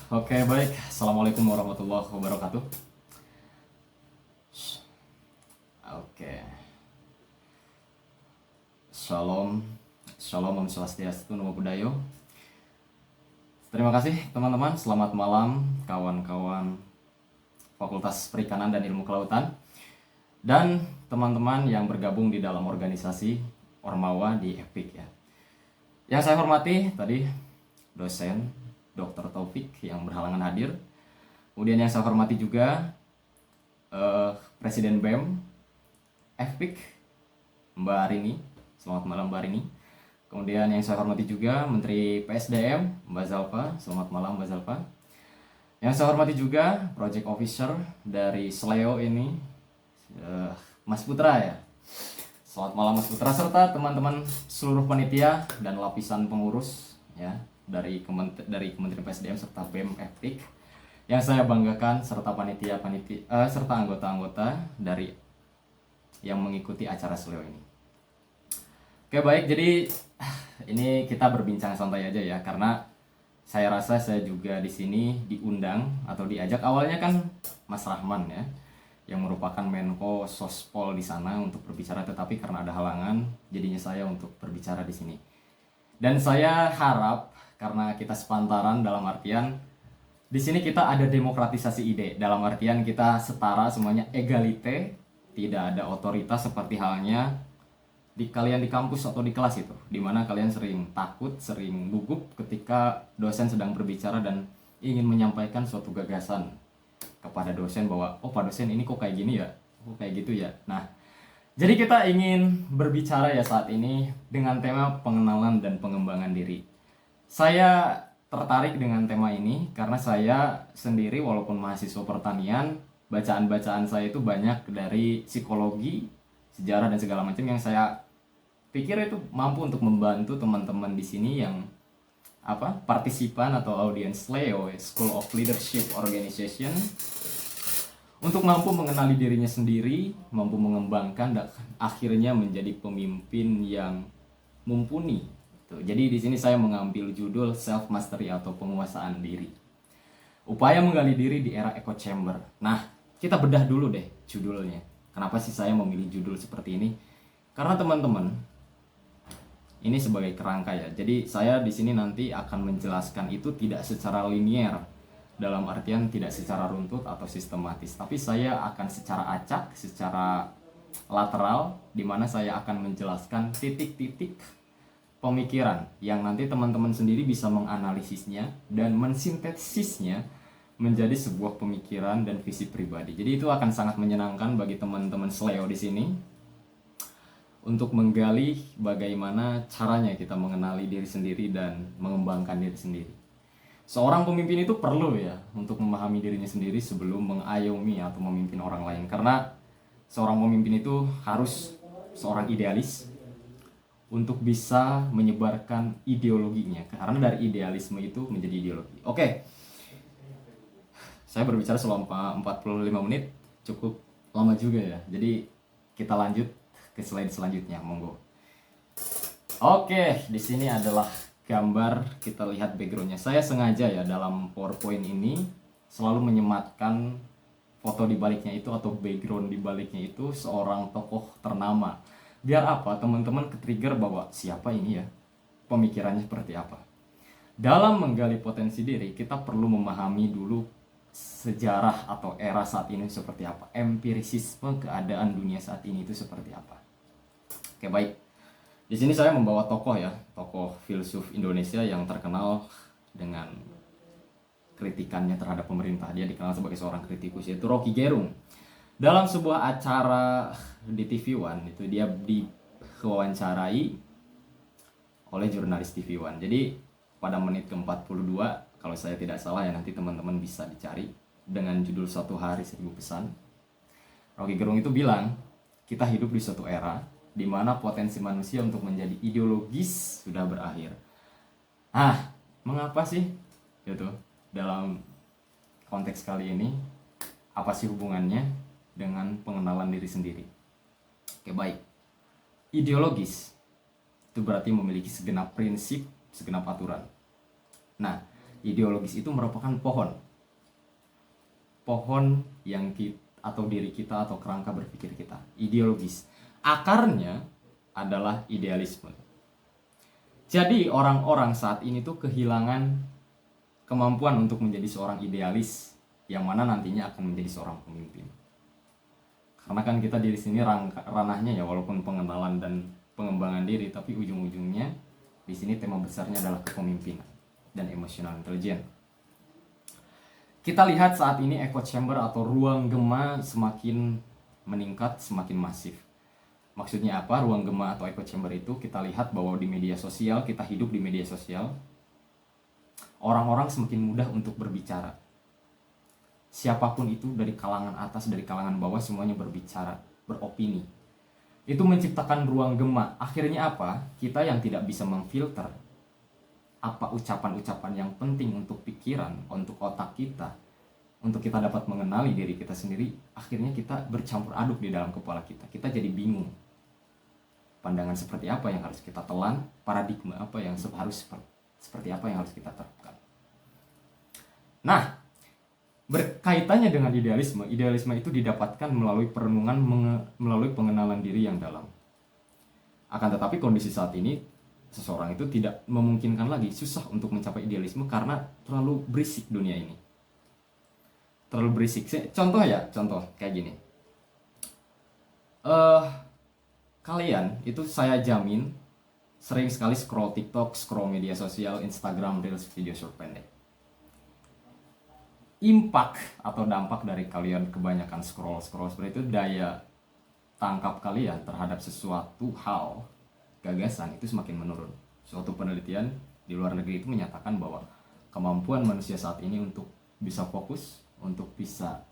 Oke, baik. Assalamualaikum warahmatullahi wabarakatuh. Oke. Shalom. Shalom, Om Swastiastu, Namo Buddhaya. Terima kasih teman-teman. Selamat malam kawan-kawan Fakultas Perikanan dan Ilmu Kelautan. Dan teman-teman yang bergabung di dalam organisasi Ormawa di EPIK ya. Yang saya hormati tadi dosen Dr. Taufik yang berhalangan hadir. Kemudian yang saya hormati juga Presiden BEM FPIK Mbak Rini. Selamat malam Mbak Rini. Kemudian yang saya hormati juga Menteri PSDM Mbak Zalfa. Selamat malam Mbak Zalfa. Yang saya hormati juga Project Officer dari SLEO ini Mas Putra ya. Selamat malam Mas Putra, serta teman-teman seluruh panitia dan lapisan pengurus ya dari Kementerian PSDM serta BEM FPIK yang saya banggakan, serta panitia serta anggota-anggota dari yang mengikuti acara SLEO ini. Oke, baik, jadi ini kita berbincang santai aja ya, karena saya rasa saya juga di sini diundang atau diajak awalnya kan Mas Rahman ya, yang merupakan Menko Sospol di sana untuk berbicara, tetapi karena ada halangan jadinya saya untuk berbicara di sini. Dan saya harap karena kita sepantaran dalam artian di sini kita ada demokratisasi ide, dalam artian kita setara semuanya, egalite, tidak ada otoritas seperti halnya kalian di kampus atau di kelas itu, dimana kalian sering takut, sering gugup ketika dosen sedang berbicara dan ingin menyampaikan suatu gagasan kepada dosen bahwa oh Pak dosen ini kok kayak gini ya, kok kayak gitu ya. Nah, jadi kita ingin berbicara ya saat ini dengan tema pengenalan dan pengembangan diri. Saya tertarik dengan tema ini karena saya sendiri walaupun mahasiswa pertanian, bacaan-bacaan saya itu banyak dari psikologi, sejarah dan segala macam yang saya pikir itu mampu untuk membantu teman-teman di sini yang partisipan atau audiens SLEO, School of Leadership Organization, untuk mampu mengenali dirinya sendiri, mampu mengembangkan dan akhirnya menjadi pemimpin yang mumpuni. Jadi di sini saya mengambil judul Self Mastery atau penguasaan diri. Upaya menggali diri di era echo chamber. Nah, kita bedah dulu deh judulnya. Kenapa sih saya memilih judul seperti ini? Karena teman-teman, ini sebagai kerangka ya. Jadi saya di sini nanti akan menjelaskan itu tidak secara linier, dalam artian tidak secara runtut atau sistematis, tapi saya akan secara acak, secara lateral, di mana saya akan menjelaskan titik-titik pemikiran yang nanti teman-teman sendiri bisa menganalisisnya dan mensintesisnya menjadi sebuah pemikiran dan visi pribadi. Jadi itu akan sangat menyenangkan bagi teman-teman SLEO di sini untuk menggali bagaimana caranya kita mengenali diri sendiri dan mengembangkan diri sendiri. Seorang pemimpin itu perlu ya untuk memahami dirinya sendiri sebelum mengayomi atau memimpin orang lain, karena seorang pemimpin itu harus seorang idealis untuk bisa menyebarkan ideologinya, karena dari idealisme itu menjadi ideologi. Oke, saya berbicara selama 45 menit, cukup lama juga ya. Jadi kita lanjut ke slide selanjutnya, monggo. Oke, di sini adalah gambar, kita lihat backgroundnya. Saya sengaja ya dalam PowerPoint ini selalu menyematkan foto di baliknya itu atau background di baliknya itu seorang tokoh ternama. Biar apa? Teman-teman ke-trigger bahwa siapa ini ya? Pemikirannya seperti apa? Dalam menggali potensi diri, kita perlu memahami dulu sejarah atau era saat ini seperti apa. Empirisisme keadaan dunia saat ini itu seperti apa. Oke, baik. Di sini saya membawa tokoh ya, tokoh filsuf Indonesia yang terkenal dengan kritikannya terhadap pemerintah. Dia dikenal sebagai seorang kritikus, yaitu Rocky Gerung. Dalam sebuah acara di TV One itu dia diwawancarai oleh jurnalis TV One. Jadi pada menit ke-42, kalau saya tidak salah ya, nanti teman-teman bisa dicari, dengan judul Satu Hari 1000 Pesan. Rocky Gerung itu bilang, kita hidup di suatu era di mana potensi manusia untuk menjadi ideologis sudah berakhir. Mengapa sih? Gitu. Dalam konteks kali ini, apa sih hubungannya dengan pengenalan diri sendiri? Oke, baik. Ideologis itu berarti memiliki segenap prinsip, segenap aturan. Nah, Ideologis itu merupakan pohon yang kita, atau diri kita atau kerangka berpikir kita. Ideologis. Akarnya adalah idealisme. Jadi orang-orang saat ini tuh kehilangan kemampuan untuk menjadi seorang idealis yang mana nantinya akan menjadi seorang pemimpin. Karena kan kita di sini ranahnya ya walaupun pengenalan dan pengembangan diri, tapi ujung-ujungnya di sini tema besarnya adalah kepemimpinan dan emotional intelligence. Kita lihat saat ini echo chamber atau ruang gema semakin meningkat, semakin masif. Maksudnya apa? Ruang gema atau echo chamber itu kita lihat bahwa di media sosial, kita hidup di media sosial, orang-orang semakin mudah untuk berbicara. Siapapun itu, dari kalangan atas, dari kalangan bawah, semuanya berbicara, beropini. Itu menciptakan ruang gema. Akhirnya apa? Kita yang tidak bisa memfilter apa ucapan-ucapan yang penting untuk pikiran, untuk otak kita, untuk kita dapat mengenali diri kita sendiri, akhirnya kita bercampur aduk di dalam kepala kita. Kita jadi bingung. Pandangan seperti apa yang harus kita telan, paradigma apa yang harus seperti apa yang harus kita terapkan. Nah, berkaitannya dengan idealisme itu didapatkan melalui perenungan, melalui pengenalan diri yang dalam. Akan tetapi kondisi saat ini, seseorang itu tidak memungkinkan lagi, susah untuk mencapai idealisme karena terlalu berisik dunia ini. Terlalu berisik. Contoh kayak gini. Kalian itu saya jamin sering sekali scroll TikTok, scroll media sosial, Instagram, Reels, video short pendek. Impact atau dampak dari kalian kebanyakan scroll seperti itu, daya tangkap kalian terhadap sesuatu hal, gagasan itu semakin menurun. Suatu penelitian di luar negeri itu menyatakan bahwa kemampuan manusia saat ini untuk bisa fokus, untuk bisa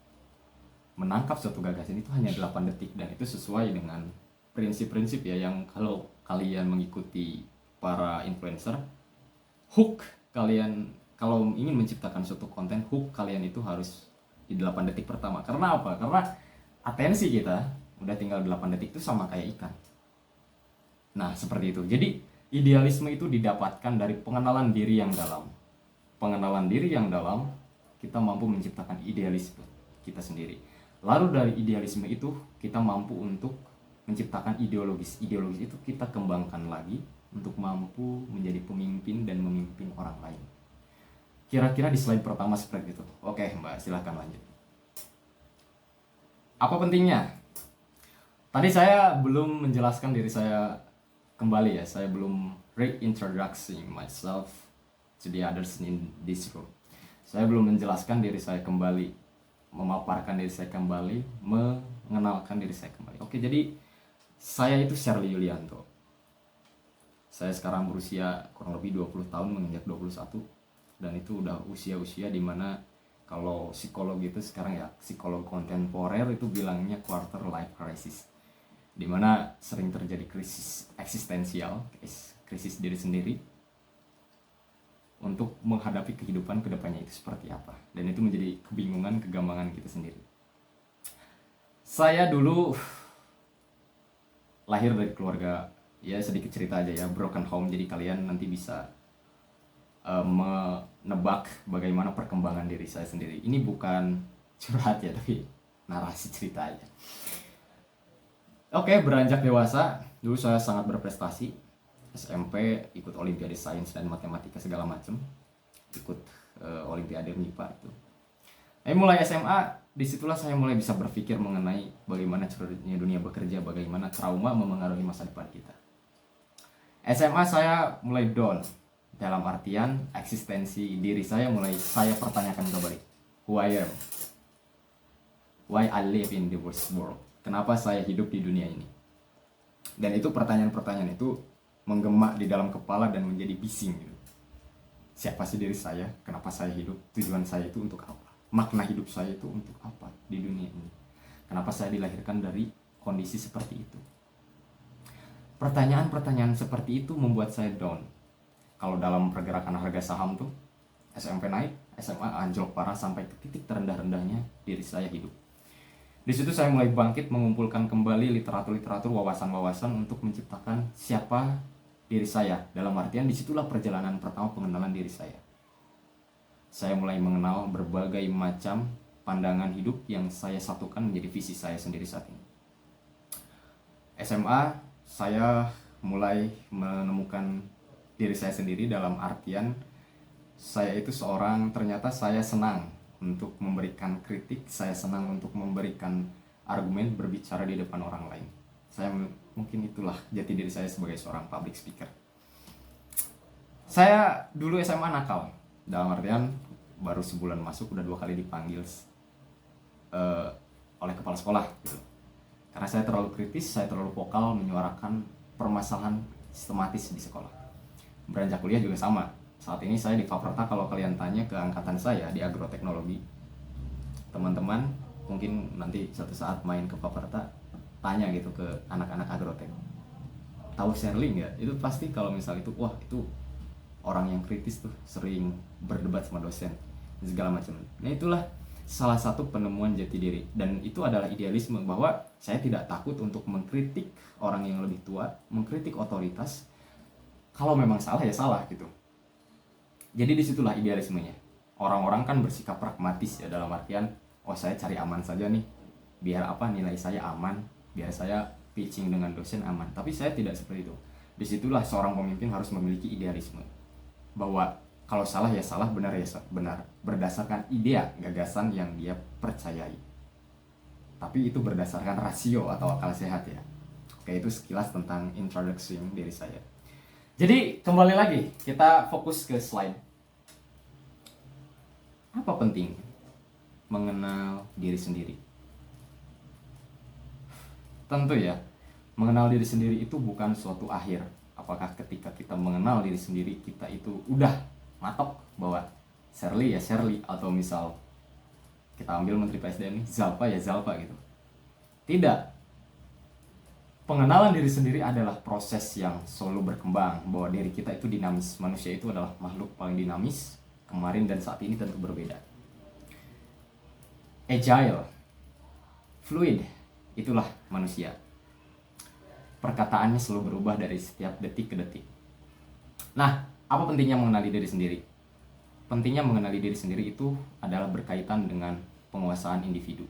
menangkap suatu gagasan itu hanya 8 detik. Dan itu sesuai dengan prinsip-prinsip ya yang kalau kalian mengikuti para influencer, hook kalian kalau ingin menciptakan suatu konten, hook kalian itu harus di 8 detik pertama. Karena apa? Karena atensi kita udah tinggal 8 detik itu sama kayak ikan. Nah, seperti itu. Jadi, idealisme itu didapatkan dari pengenalan diri yang dalam. Pengenalan diri yang dalam, kita mampu menciptakan idealisme kita sendiri. Lalu dari idealisme itu, kita mampu untuk menciptakan ideologis. Ideologis itu kita kembangkan lagi untuk mampu menjadi pemimpin dan memimpin orang lain. Kira-kira di slide pertama seperti itu. Oke, Mbak, silahkan lanjut. Apa pentingnya? Tadi saya belum menjelaskan diri saya kembali ya, saya belum reintroducing myself to the others in this room. Saya belum menjelaskan diri saya kembali, memaparkan diri saya kembali, mengenalkan diri saya kembali. Oke, jadi saya itu Sherly Yulianto. Saya sekarang berusia kurang lebih 20 tahun, menginjak 21. Dan itu udah usia-usia dimana kalau psikolog itu sekarang ya, psikolog kontemporer itu bilangnya quarter life crisis, dimana sering terjadi krisis eksistensial, krisis diri sendiri untuk menghadapi kehidupan kedepannya itu seperti apa. Dan itu menjadi kebingungan, kegambangan kita sendiri. Saya dulu lahir dari keluarga, ya sedikit cerita aja ya, broken home. Jadi kalian nanti bisa menebak bagaimana perkembangan diri saya sendiri. Ini bukan curhat ya, tapi narasi cerita aja. Oke, beranjak dewasa, dulu saya sangat berprestasi. SMP ikut olimpiade sains dan matematika segala macam, ikut olimpiade MIPA itu. Mulai SMA, disitulah saya mulai bisa berpikir mengenai bagaimana cerita dunia bekerja, bagaimana trauma memengaruhi masa depan kita. SMA saya mulai down, dalam artian eksistensi diri saya mulai saya pertanyakan kembali. Who I am? Why I live in the world? Kenapa saya hidup di dunia ini? Dan itu pertanyaan-pertanyaan itu menggema di dalam kepala dan menjadi bising gitu. Siapa sih diri saya? Kenapa saya hidup? Tujuan saya itu untuk apa? Makna hidup saya itu untuk apa di dunia ini? Kenapa saya dilahirkan dari kondisi seperti itu? Pertanyaan-pertanyaan seperti itu membuat saya down. Kalau dalam pergerakan harga saham tuh, SMP naik, SMA anjlok parah sampai ke titik terendah-rendahnya diri saya hidup. Di situ saya mulai bangkit, mengumpulkan kembali literatur-literatur, wawasan-wawasan untuk menciptakan siapa diri saya. Dalam artian disitulah perjalanan pertama pengenalan diri saya. saya mulai mengenal berbagai macam pandangan hidup yang saya satukan menjadi visi saya sendiri saat ini. SMA saya mulai menemukan diri saya sendiri, dalam artian saya itu ternyata saya senang untuk memberikan kritik, saya senang untuk memberikan argumen, berbicara di depan orang lain. Mungkin itulah jati diri saya sebagai seorang public speaker. Saya dulu SMA nakal, dalam artian baru sebulan masuk udah 2 kali dipanggil oleh kepala sekolah gitu. Karena saya terlalu kritis, saya terlalu vokal menyuarakan permasalahan sistematis di sekolah. Beranjak kuliah juga sama. Saat ini saya di Faperta, kalau kalian tanya ke angkatan saya di agroteknologi, teman-teman mungkin nanti suatu saat main ke Faperta, tanya gitu ke anak-anak agrotek, tahu Sherly nggak? Itu pasti kalau misal itu, wah itu orang yang kritis tuh, sering berdebat sama dosen segala macam. Nah itulah salah satu penemuan jati diri, dan itu adalah idealisme, bahwa saya tidak takut untuk mengkritik orang yang lebih tua, mengkritik otoritas. Kalau memang salah ya salah gitu. Jadi disitulah idealismenya. Orang-orang kan bersikap pragmatis ya, dalam artian oh saya cari aman saja nih, biar apa, nilai saya aman, biar saya pitching dengan dosen aman. Tapi saya tidak seperti itu. Disitulah seorang pemimpin harus memiliki idealisme, bahwa kalau salah ya salah, benar ya benar, berdasarkan ide, gagasan yang dia percayai. Tapi itu berdasarkan rasio atau akal sehat ya. Oke, itu sekilas tentang introduction diri saya. Jadi kembali lagi, kita fokus ke slide. Apa penting mengenal diri sendiri? Tentu ya, mengenal diri sendiri itu bukan suatu akhir. Apakah ketika kita mengenal diri sendiri, kita itu udah matok bahwa Sherly ya Sherly, atau misal kita ambil Menteri PSDM nih, Zalpa ya Zalpa gitu. Tidak. Pengenalan diri sendiri adalah proses yang selalu berkembang, bahwa diri kita itu dinamis. Manusia itu adalah makhluk paling dinamis, kemarin dan saat ini tentu berbeda. Agile, fluid, itulah manusia. Perkataannya selalu berubah dari setiap detik ke detik. Nah, apa pentingnya mengenali diri sendiri? Pentingnya mengenali diri sendiri itu adalah berkaitan dengan penguasaan individu,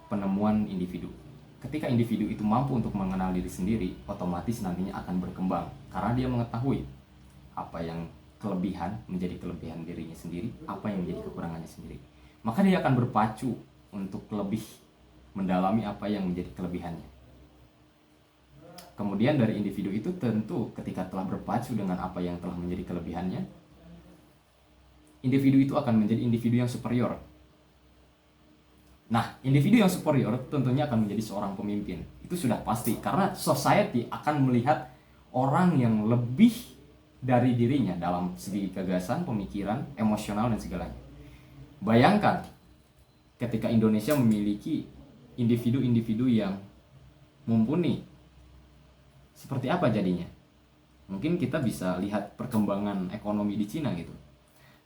penemuan individu. Ketika individu itu mampu untuk mengenal diri sendiri, otomatis nantinya akan berkembang, karena dia mengetahui apa yang kelebihan menjadi kelebihan dirinya sendiri, apa yang menjadi kekurangannya sendiri. Maka dia akan berpacu untuk lebih mendalami apa yang menjadi kelebihannya. Kemudian dari individu itu tentu ketika telah berpacu dengan apa yang telah menjadi kelebihannya, individu itu akan menjadi individu yang superior. Nah, individu yang superior tentunya akan menjadi seorang pemimpin. Itu sudah pasti, karena society akan melihat orang yang lebih dari dirinya dalam segi gagasan, pemikiran, emosional, dan segalanya. Bayangkan ketika Indonesia memiliki individu-individu yang mumpuni, seperti apa jadinya? Mungkin kita bisa lihat perkembangan ekonomi di Cina gitu.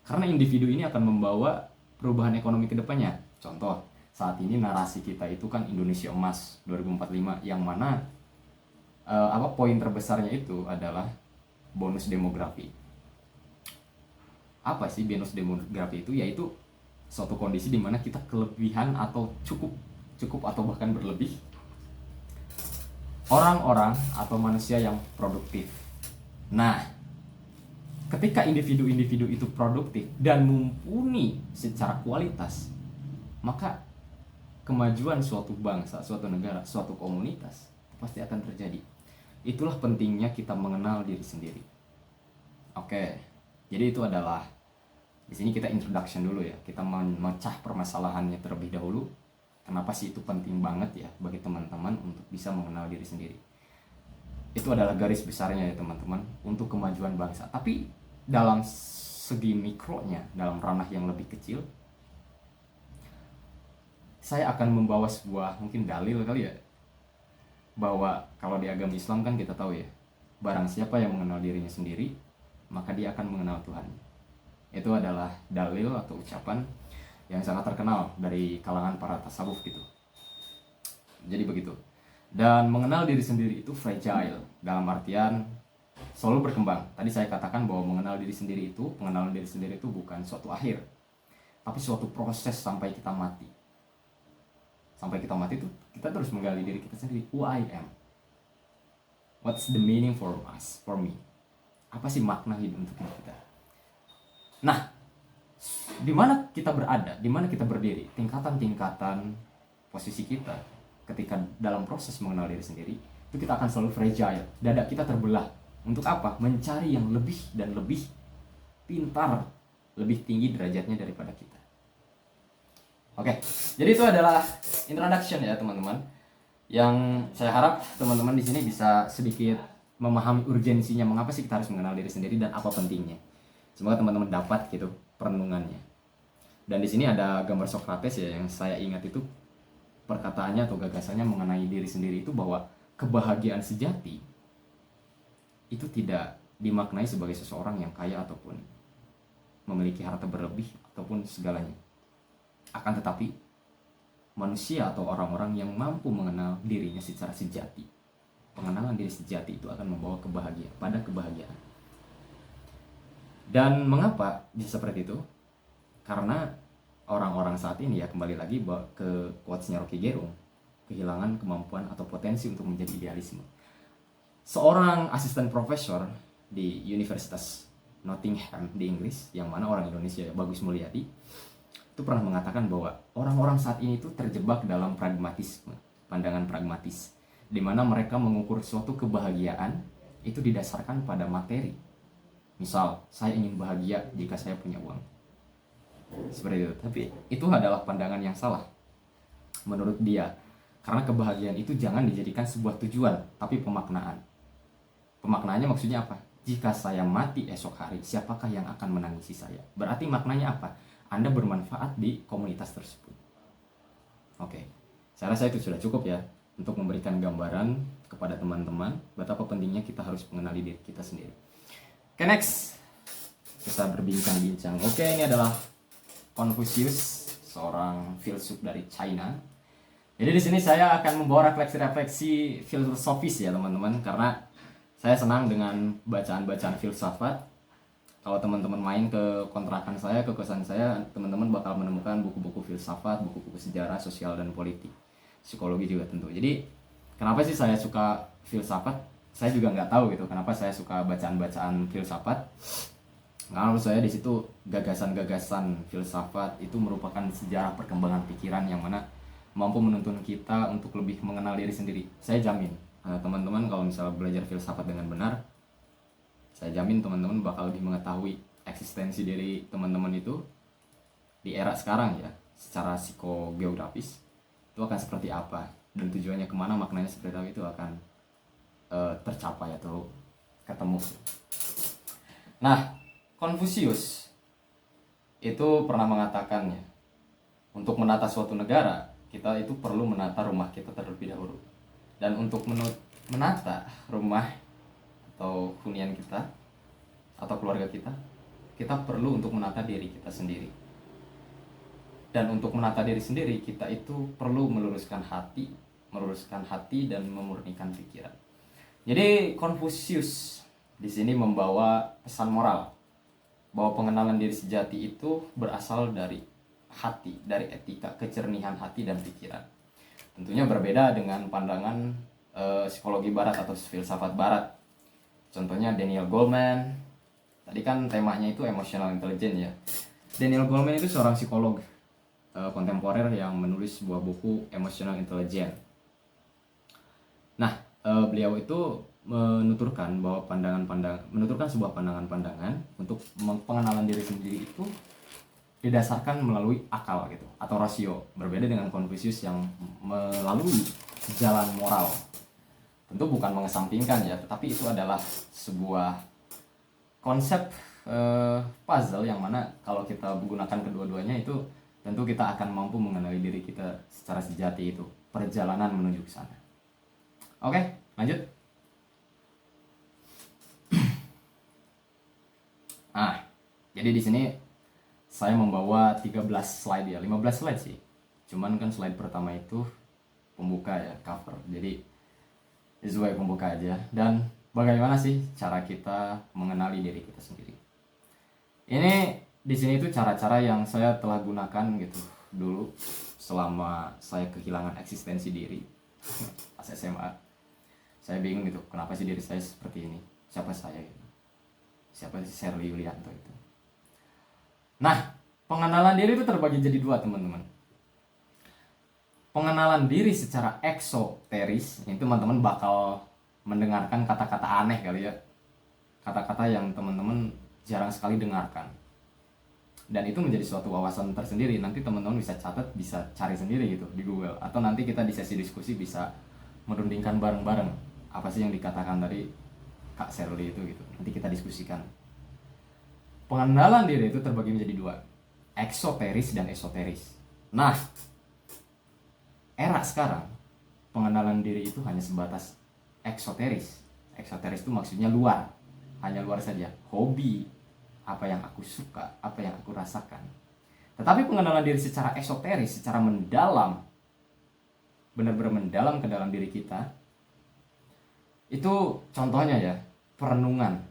Karena individu ini akan membawa perubahan ekonomi ke depannya. Contoh, saat ini narasi kita itu kan Indonesia Emas 2045, yang mana poin terbesarnya itu adalah bonus demografi. Apa sih bonus demografi itu? Yaitu suatu kondisi di mana kita kelebihan atau cukup atau bahkan berlebih orang-orang atau manusia yang produktif. Nah, ketika individu-individu itu produktif dan mumpuni secara kualitas, maka kemajuan suatu bangsa, suatu negara, suatu komunitas pasti akan terjadi. Itulah pentingnya kita mengenal diri sendiri. Oke, jadi itu adalah, di sini kita introduction dulu ya. Kita memecah permasalahannya terlebih dahulu. Kenapa sih itu penting banget ya bagi teman-teman untuk bisa mengenal diri sendiri? Itu adalah garis besarnya ya teman-teman, untuk kemajuan bangsa. Tapi dalam segi mikronya, dalam ranah yang lebih kecil, saya akan membawa sebuah mungkin dalil kali ya, bahwa kalau di agama Islam kan kita tahu ya, barang siapa yang mengenal dirinya sendiri, maka dia akan mengenal Tuhan. Itu adalah dalil atau ucapan yang sangat terkenal dari kalangan para tasawuf gitu. Jadi begitu. Dan mengenal diri sendiri itu fragile, dalam artian selalu berkembang. Tadi saya katakan bahwa pengenalan diri sendiri itu bukan suatu akhir, tapi suatu proses sampai kita mati. Sampai kita mati itu kita terus menggali diri kita sendiri. Who I am? What's the meaning for us, for me? Apa sih makna hidup untuk kita? Nah, di mana kita berada, di mana kita berdiri, tingkatan-tingkatan posisi kita ketika dalam proses mengenal diri sendiri, itu kita akan selalu fragile. Dada kita terbelah. Untuk apa? Mencari yang lebih dan lebih pintar, lebih tinggi derajatnya daripada kita. Oke, jadi itu adalah introduction ya teman-teman. Yang saya harap teman-teman di sini bisa sedikit memahami urgensinya mengapa sih kita harus mengenal diri sendiri dan apa pentingnya. Semoga teman-teman dapat gitu perenungannya. Dan di sini ada gambar Socrates ya, yang saya ingat itu perkataannya atau gagasannya mengenai diri sendiri itu bahwa kebahagiaan sejati itu tidak dimaknai sebagai seseorang yang kaya ataupun memiliki harta berlebih ataupun segalanya. Akan tetapi manusia atau orang-orang yang mampu mengenal dirinya secara sejati. Pengenalan diri sejati itu akan membawa kebahagiaan. Dan mengapa bisa seperti itu? Karena orang-orang saat ini ya, kembali lagi ke quotes-nya Rocky Gerung, kehilangan kemampuan atau potensi untuk menjadi idealisme. Seorang asisten profesor di Universitas Nottingham di Inggris, yang mana orang Indonesia, Bagus Mulyadi, itu pernah mengatakan bahwa orang-orang saat ini itu terjebak dalam pragmatisme, pandangan pragmatis, di mana mereka mengukur suatu kebahagiaan itu didasarkan pada materi. Misal, saya ingin bahagia jika saya punya uang. Seperti itu. Tapi itu adalah pandangan yang salah menurut dia. Karena kebahagiaan itu jangan dijadikan sebuah tujuan, tapi pemaknaan. Pemaknaannya maksudnya apa? Jika saya mati esok hari, siapakah yang akan menangisi saya? Berarti maknanya apa? Anda bermanfaat di komunitas tersebut. Oke, saya rasa itu sudah cukup ya untuk memberikan gambaran kepada teman-teman betapa pentingnya kita harus mengenali diri kita sendiri. Oke, next kita berbincang-bincang. Oke, ini adalah Confucius, seorang filsuf dari China. Jadi di sini saya akan membawa refleksi-refleksi filosofis ya teman-teman, karena saya senang dengan bacaan-bacaan filsafat. Kalau teman-teman main ke kontrakan saya, ke kosan saya, teman-teman bakal menemukan buku-buku filsafat, buku-buku sejarah, sosial, dan politik. Psikologi juga tentu. Jadi, kenapa sih saya suka filsafat? Saya juga nggak tahu gitu, kenapa saya suka bacaan-bacaan filsafat. Karena menurut saya di situ gagasan-gagasan filsafat itu merupakan sejarah perkembangan pikiran yang mana mampu menuntun kita untuk lebih mengenal diri sendiri. Saya jamin, teman-teman kalau misalnya belajar filsafat dengan benar, saya jamin teman-teman bakal lebih mengetahui eksistensi diri teman-teman itu di era sekarang ya, secara psikogeografis itu akan seperti apa dan tujuannya kemana, maknanya seperti apa, itu akan tercapai atau ketemu. Nah, Confucius itu pernah mengatakannya, untuk menata suatu negara kita itu perlu menata rumah kita terlebih dahulu, dan untuk menata rumah atau hunian kita atau keluarga kita, kita perlu untuk menata diri kita sendiri. Dan untuk menata diri sendiri, kita itu perlu meluruskan hati dan memurnikan pikiran. Jadi Confucius di sini membawa pesan moral bahwa pengenalan diri sejati itu berasal dari hati, dari etika, kecernihan hati dan pikiran. Tentunya berbeda dengan pandangan psikologi barat atau filsafat barat. Contohnya Daniel Goleman. Tadi kan temanya itu emotional intelligence ya. Daniel Goleman itu seorang psikolog kontemporer yang menulis sebuah buku Emotional Intelligence. Nah, beliau itu menuturkan sebuah pandangan-pandangan untuk pengenalan diri sendiri itu didasarkan melalui akal gitu atau rasio, berbeda dengan Confucius yang melalui jalan moral. Tentu bukan mengesampingkan ya, tetapi itu adalah sebuah konsep puzzle yang mana kalau kita menggunakan kedua-duanya itu tentu kita akan mampu mengenali diri kita secara sejati, itu perjalanan menuju ke sana. Oke, lanjut. Jadi di sini saya membawa 13 slide ya, 15 slide sih. Cuman kan slide pertama itu pembuka ya, cover. Jadi sesuai pembuka aja. Dan bagaimana sih cara kita mengenali diri kita sendiri. Ini di sini itu cara-cara yang saya telah gunakan gitu dulu selama saya kehilangan eksistensi diri pas SMA. Saya bingung gitu, kenapa sih diri saya seperti ini? Siapa saya gitu? Siapa sih Sherly Yulianto itu? Nah, pengenalan diri itu terbagi jadi dua, teman-teman. Pengenalan diri secara eksoteris, itu teman-teman bakal mendengarkan kata-kata aneh kali ya. Kata-kata yang teman-teman jarang sekali dengarkan. Dan itu menjadi suatu wawasan tersendiri. Nanti teman-teman bisa catat, bisa cari sendiri gitu di Google. Atau nanti kita di sesi diskusi bisa merundingkan bareng-bareng. Apa sih yang dikatakan tadi Kak Sherly itu gitu. Nanti kita diskusikan. Pengenalan diri itu terbagi menjadi dua, eksoteris dan esoteris. Nah, era sekarang pengenalan diri itu hanya sebatas eksoteris. Eksoteris itu maksudnya luar, hanya luar saja, hobi, apa yang aku suka, apa yang aku rasakan. Tetapi pengenalan diri secara esoteris, secara mendalam, benar-benar mendalam ke dalam diri kita, itu contohnya ya, perenungan,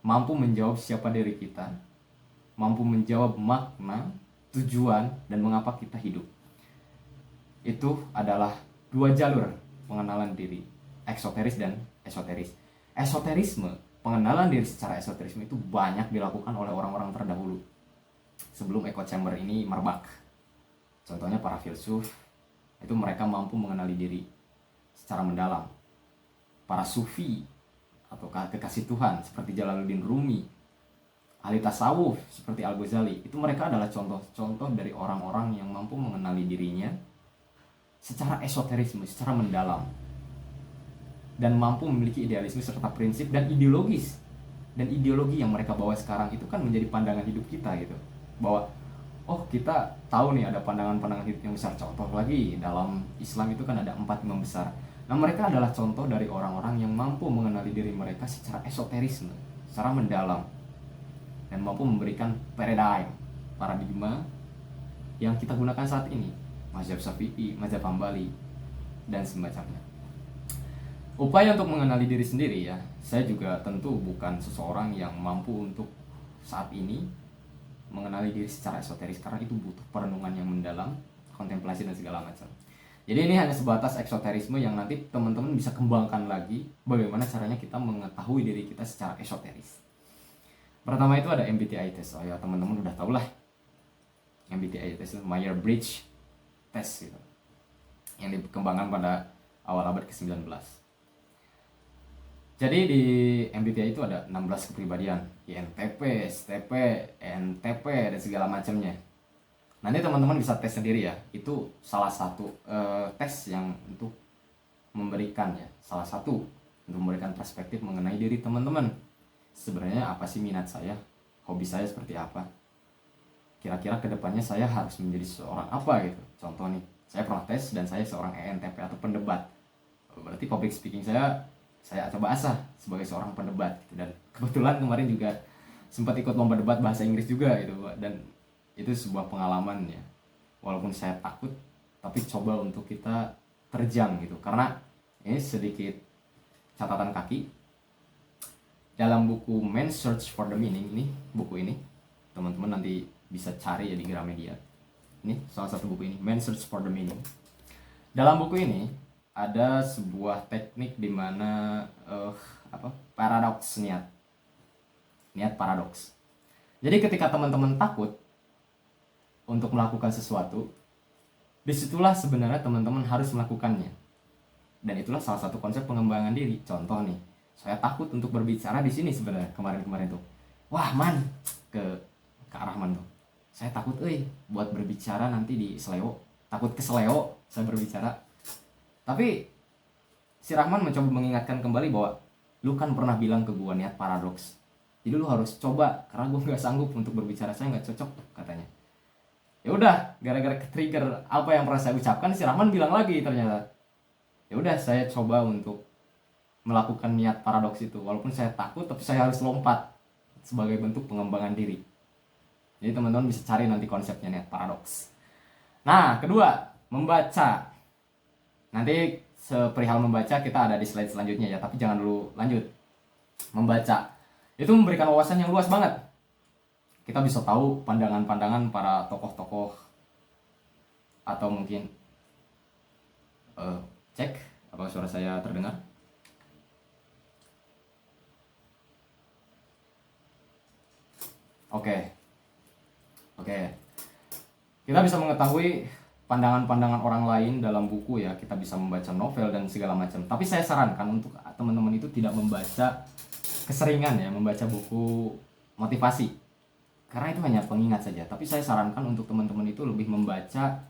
mampu menjawab siapa diri kita, mampu menjawab makna, tujuan, dan mengapa kita hidup. Itu adalah dua jalur pengenalan diri, eksoteris dan esoteris. Esoterisme, pengenalan diri secara esoterisme itu banyak dilakukan oleh orang-orang terdahulu sebelum echo chamber ini merebak. Contohnya para filsuf, itu mereka mampu mengenali diri secara mendalam. Para sufi atau kekasih Tuhan seperti Jalaluddin Rumi, ahli tasawuf seperti Al-Ghazali, itu mereka adalah contoh-contoh dari orang-orang yang mampu mengenali dirinya secara esoterisme, secara mendalam, dan mampu memiliki idealisme serta prinsip dan ideologis. Dan ideologi yang mereka bawa sekarang itu kan menjadi pandangan hidup kita gitu, bahwa oh kita tahu nih ada pandangan-pandangan hidup yang besar. Contoh lagi dalam Islam itu kan ada 4 imam besar. Nah mereka adalah contoh dari orang-orang yang mampu mengenali diri mereka secara esoterisme, secara mendalam, dan mampu memberikan paradigma yang kita gunakan saat ini, mazhab Syafi'i, mazhab Hambali, dan semacamnya. Upaya untuk mengenali diri sendiri ya, saya juga tentu bukan seseorang yang mampu untuk saat ini mengenali diri secara esoteris, karena itu butuh perenungan yang mendalam, kontemplasi dan segala macam. Jadi ini hanya sebatas eksoterisme yang nanti teman-teman bisa kembangkan lagi bagaimana caranya kita mengetahui diri kita secara esoteris. Pertama itu ada MBTI test. Oh ya teman-teman udah tahu lah. MBTI test itu Myers-Briggs test gitu, yang dikembangkan pada awal abad ke-19. Jadi di MBTI itu ada 16 kepribadian, INTP, STP, ENTP, dan segala macamnya. Nanti teman-teman bisa tes sendiri ya. Itu salah satu tes yang untuk memberikan ya, salah satu untuk memberikan perspektif mengenai diri teman-teman. Sebenarnya apa sih minat saya, hobi saya seperti apa, kira-kira kedepannya saya harus menjadi seorang apa gitu. Contoh nih, saya pernah tes dan saya seorang ENTP atau pendebat. Berarti public speaking saya coba asah sebagai seorang pendebat gitu. Dan kebetulan kemarin juga sempat ikut lomba debat bahasa Inggris juga gitu, dan itu sebuah pengalaman ya. Walaupun saya takut, tapi coba untuk kita terjang gitu. Karena ini sedikit catatan kaki dalam buku Man's Search for the Meaning, ini buku ini teman-teman nanti bisa cari ya di Gramedia. Ini salah satu buku ini, Man's Search for the Meaning. Dalam buku ini ada sebuah teknik di mana paradoks niat paradoks. Jadi ketika teman-teman takut untuk melakukan sesuatu, disitulah sebenarnya teman-teman harus melakukannya. Dan itulah salah satu konsep pengembangan diri. Contoh nih, saya takut untuk berbicara di sini sebenarnya kemarin tuh. Wah man, ke arah man tuh. Saya takut buat berbicara nanti di Seleo, takut ke Seleo saya berbicara. Tapi si Rahman mencoba mengingatkan kembali bahwa lu kan pernah bilang ke gua niat paradoks, jadi lu harus coba, karena gua nggak sanggup untuk berbicara, saya nggak cocok katanya. Ya udah, gara-gara ke-trigger apa yang pernah saya ucapkan, si Rahman bilang lagi ternyata. Ya udah, saya coba untuk melakukan niat paradoks itu, walaupun saya takut tapi saya harus lompat sebagai bentuk pengembangan diri. Jadi teman-teman bisa cari nanti konsepnya niat paradoks. Nah, kedua, membaca. Nanti seperihal membaca kita ada di slide selanjutnya ya, tapi jangan dulu lanjut. Membaca itu memberikan wawasan yang luas banget. Kita bisa tahu pandangan-pandangan para tokoh-tokoh, atau mungkin cek apa suara saya terdengar. Oke. Kita bisa mengetahui pandangan-pandangan orang lain dalam buku ya. Kita bisa membaca novel dan segala macam. Tapi saya sarankan untuk teman-teman itu tidak membaca keseringan ya, membaca buku motivasi. Karena itu hanya pengingat saja. Tapi saya sarankan untuk teman-teman itu lebih membaca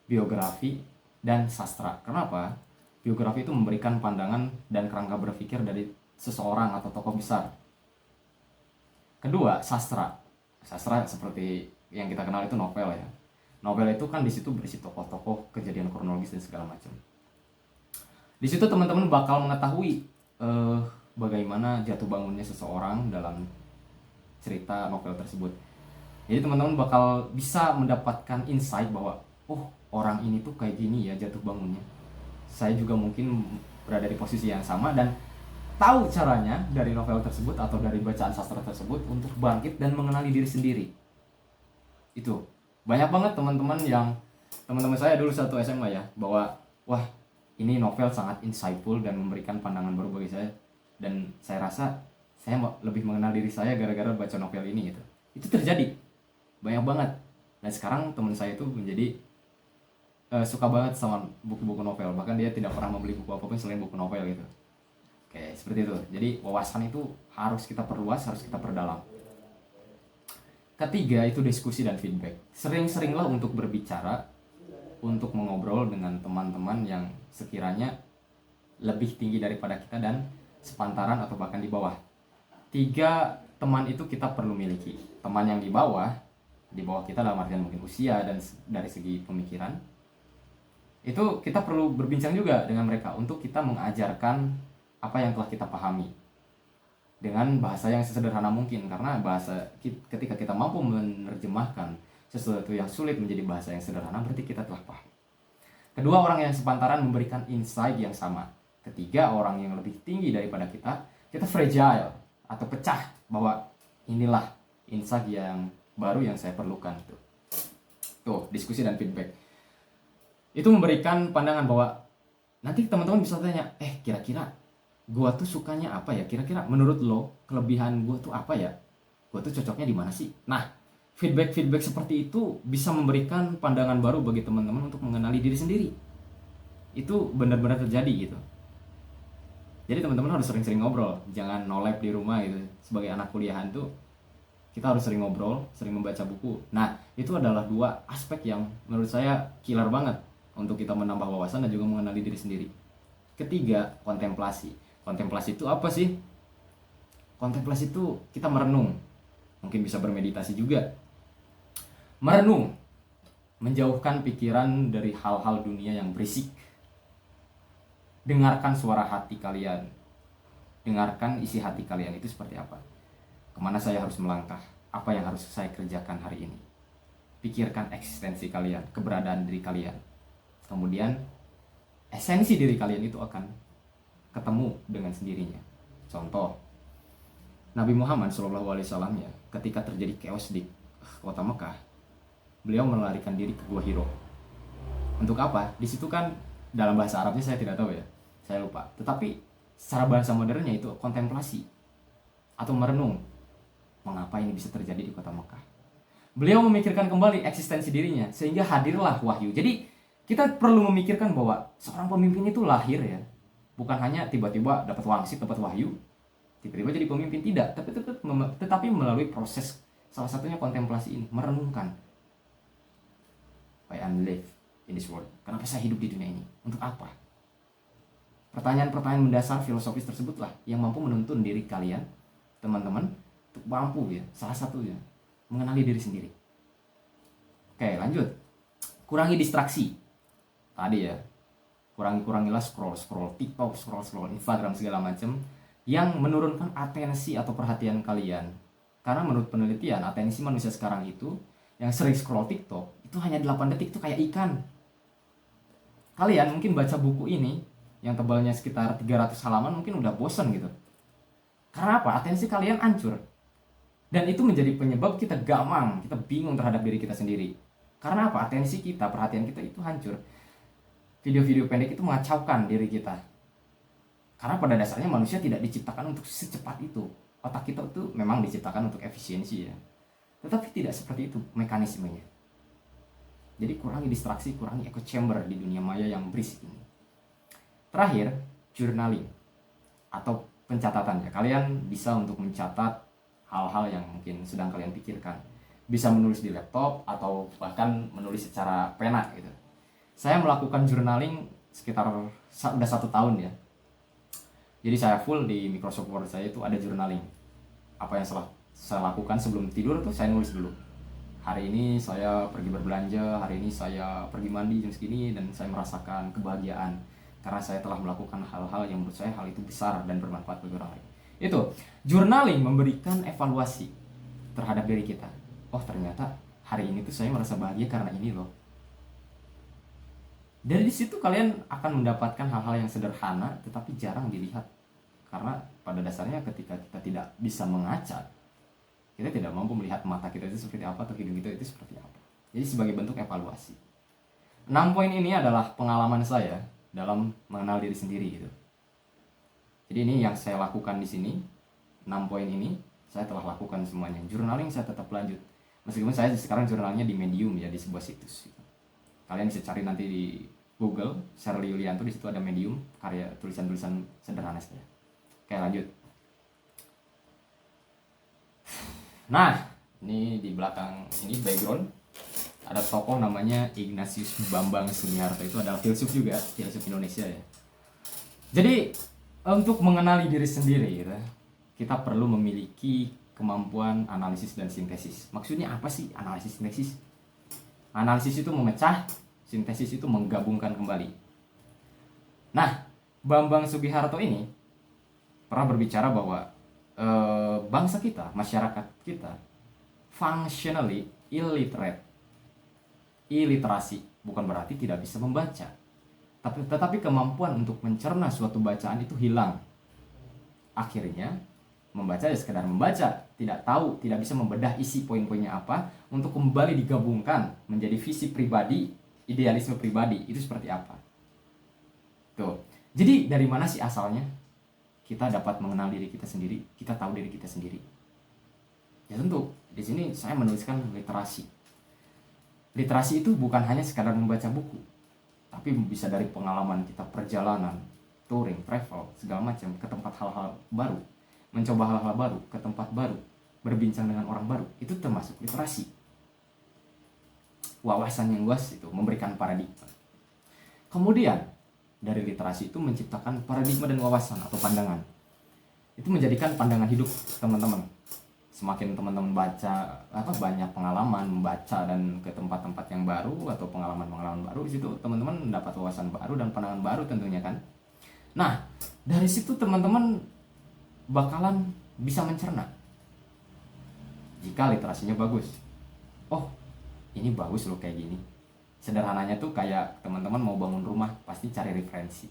biografi dan sastra. Kenapa? Biografi itu memberikan pandangan dan kerangka berpikir dari seseorang atau tokoh besar. Kedua, sastra. Sastra seperti yang kita kenal itu novel ya. Novel itu kan di situ berisi tokoh-tokoh, kejadian kronologis dan segala macam. Di situ teman-teman bakal mengetahui bagaimana jatuh bangunnya seseorang dalam cerita novel tersebut. Jadi teman-teman bakal bisa mendapatkan insight bahwa orang ini tuh kayak gini ya jatuh bangunnya. Saya juga mungkin berada di posisi yang sama dan tahu caranya dari novel tersebut atau dari bacaan sastra tersebut untuk bangkit dan mengenali diri sendiri. Itu banyak banget teman-teman saya dulu satu SMA ya, bahwa wah ini novel sangat insightful dan memberikan pandangan baru bagi saya, dan saya rasa saya lebih mengenal diri saya gara-gara baca novel ini gitu. Itu terjadi banyak banget, dan sekarang teman saya itu menjadi suka banget sama buku-buku novel, bahkan dia tidak pernah membeli buku apapun selain buku novel gitu. Oke, seperti itu. Jadi wawasan itu harus kita perluas, harus kita perdalam. Ketiga itu diskusi dan feedback. Sering-seringlah untuk berbicara, untuk mengobrol dengan teman-teman yang sekiranya lebih tinggi daripada kita dan sepantaran atau bahkan di bawah. 3 teman itu kita perlu miliki. Teman yang di bawah kita dalam artian mungkin usia dan dari segi pemikiran. Itu kita perlu berbincang juga dengan mereka untuk kita mengajarkan apa yang telah kita pahami dengan bahasa yang sesederhana mungkin, karena ketika kita mampu menerjemahkan sesuatu yang sulit menjadi bahasa yang sederhana, berarti kita telah paham. Kedua, orang yang sepantaran memberikan insight yang sama. Ketiga, orang yang lebih tinggi daripada kita fragile atau pecah, bahwa inilah insight yang baru yang saya perlukan. Tuh, diskusi dan feedback itu memberikan pandangan bahwa nanti teman-teman bisa tanya, kira-kira gua tuh sukanya apa ya, kira-kira menurut lo kelebihan gua tuh apa ya, gua tuh cocoknya di mana sih. Nah, feedback seperti itu bisa memberikan pandangan baru bagi teman-teman untuk mengenali diri sendiri. Itu benar-benar terjadi gitu. Jadi teman-teman harus sering-sering ngobrol, jangan no lab di rumah gitu. Sebagai anak kuliahan tuh kita harus sering ngobrol, sering membaca buku. Nah, itu adalah 2 aspek yang menurut saya killer banget untuk kita menambah wawasan dan juga mengenali diri sendiri. Ketiga, kontemplasi. Kontemplasi itu apa sih? Kontemplasi itu kita merenung. Mungkin bisa bermeditasi juga. Merenung, menjauhkan pikiran dari hal-hal dunia yang berisik. Dengarkan suara hati kalian. Dengarkan isi hati kalian itu seperti apa. Kemana saya harus melangkah? Apa yang harus saya kerjakan hari ini? Pikirkan eksistensi kalian, keberadaan diri kalian. Kemudian esensi diri kalian itu akan ketemu dengan sendirinya. Contoh, Nabi Muhammad SAW ya, ketika terjadi chaos di kota Mekah, beliau melarikan diri ke Gua Hiro. Untuk apa? Di situ kan dalam bahasa Arabnya saya tidak tahu ya, saya lupa. Tetapi secara bahasa modernnya itu kontemplasi atau merenung. Mengapa ini bisa terjadi di kota Mekah? Beliau memikirkan kembali eksistensi dirinya sehingga hadirlah wahyu. Jadi kita perlu memikirkan bahwa seorang pemimpin itu lahir ya, bukan hanya tiba-tiba dapat wangsit, dapat wahyu, tiba-tiba jadi pemimpin, tidak. Tetapi melalui proses, salah satunya kontemplasi ini, merenungkan. Why I live in this world? Kenapa saya hidup di dunia ini? Untuk apa? Pertanyaan-pertanyaan mendasar filosofis tersebutlah yang mampu menuntun diri kalian, teman-teman, untuk mampu ya, salah satunya, mengenali diri sendiri. Oke, lanjut. Kurangi distraksi. Tadi ya, kurangilah scroll TikTok, scroll Instagram segala macam yang menurunkan atensi atau perhatian kalian. Karena menurut penelitian, atensi manusia sekarang itu yang sering scroll TikTok itu hanya 8 detik, itu kayak ikan. Kalian mungkin baca buku ini yang tebalnya sekitar 300 halaman mungkin udah bosan gitu. Karena apa? Atensi kalian hancur. Dan itu menjadi penyebab kita gamang, kita bingung terhadap diri kita sendiri. Karena apa? Atensi kita, perhatian kita itu hancur. Video-video pendek itu mengacaukan diri kita. Karena pada dasarnya manusia tidak diciptakan untuk secepat itu. Otak kita itu memang diciptakan untuk efisiensi ya. Tetapi tidak seperti itu mekanismenya. Jadi kurangi distraksi, kurangi echo chamber di dunia maya yang berisik ini. Terakhir, journaling atau pencatatan ya. Kalian bisa untuk mencatat hal-hal yang mungkin sedang kalian pikirkan. Bisa menulis di laptop atau bahkan menulis secara pena gitu. Saya melakukan journaling sekitar udah 1 tahun ya. Jadi saya full di Microsoft Word saya itu ada journaling. Apa yang saya lakukan sebelum tidur tuh saya nulis dulu. Hari ini saya pergi berbelanja, hari ini saya pergi mandi jam segini, dan saya merasakan kebahagiaan karena saya telah melakukan hal-hal yang menurut saya hal itu besar dan bermanfaat bagi orang lain. Itu journaling memberikan evaluasi terhadap diri kita. Oh ternyata hari ini tuh saya merasa bahagia karena ini loh. Dari situ kalian akan mendapatkan hal-hal yang sederhana tetapi jarang dilihat. Karena pada dasarnya ketika kita tidak bisa mengaca, kita tidak mampu melihat mata kita itu seperti apa atau hidung kita itu seperti apa. Jadi sebagai bentuk evaluasi. 6 poin ini adalah pengalaman saya dalam mengenal diri sendiri gitu. Jadi ini yang saya lakukan di sini. 6 poin ini saya telah lakukan semuanya. Journaling saya tetap lanjut. Meskipun saya sekarang jurnalnya di Medium ya, di sebuah situs gitu. Kalian bisa cari nanti di Google, Sherly Yulianto, di situ ada Medium, karya tulisan-tulisan sederhana saja. Oke, lanjut. Nah, ini di belakang ini background ada tokoh namanya Ignatius Bambang Sugiharto. Itu adalah filsuf juga, filsuf Indonesia ya. Jadi untuk mengenali diri sendiri gitu, kita perlu memiliki kemampuan analisis dan sintesis. Maksudnya apa sih analisis sintesis? Analisis itu memecah, sintesis itu menggabungkan kembali. Nah, Bambang Sugiharto ini pernah berbicara bahwa bangsa kita, masyarakat kita functionally illiterate. Illiterasi bukan berarti tidak bisa membaca, tetapi kemampuan untuk mencerna suatu bacaan itu hilang. Akhirnya membaca ya sekedar membaca, tidak tahu, tidak bisa membedah isi poin-poinnya apa untuk kembali digabungkan menjadi visi pribadi, idealisme pribadi itu seperti apa. Tuh. Jadi dari mana sih asalnya kita dapat mengenal diri kita sendiri, kita tahu diri kita sendiri? Ya tentu, di sini saya menuliskan literasi. Literasi itu bukan hanya sekadar membaca buku, tapi bisa dari pengalaman kita perjalanan, touring, travel, segala macam ke tempat hal-hal baru, mencoba hal-hal baru, ke tempat baru, berbincang dengan orang baru, itu termasuk literasi. Wawasan yang luas itu memberikan paradigma. Kemudian dari literasi itu menciptakan paradigma dan wawasan atau pandangan. Itu menjadikan pandangan hidup teman-teman. Semakin teman-teman baca banyak pengalaman membaca dan ke tempat-tempat yang baru atau pengalaman-pengalaman baru, di situ teman-teman mendapat wawasan baru dan pandangan baru tentunya kan. Nah, dari situ teman-teman bakalan bisa mencerna. Jika literasinya bagus. Oh, ini bagus loh kayak gini. Sederhananya tuh kayak teman-teman mau bangun rumah pasti cari referensi.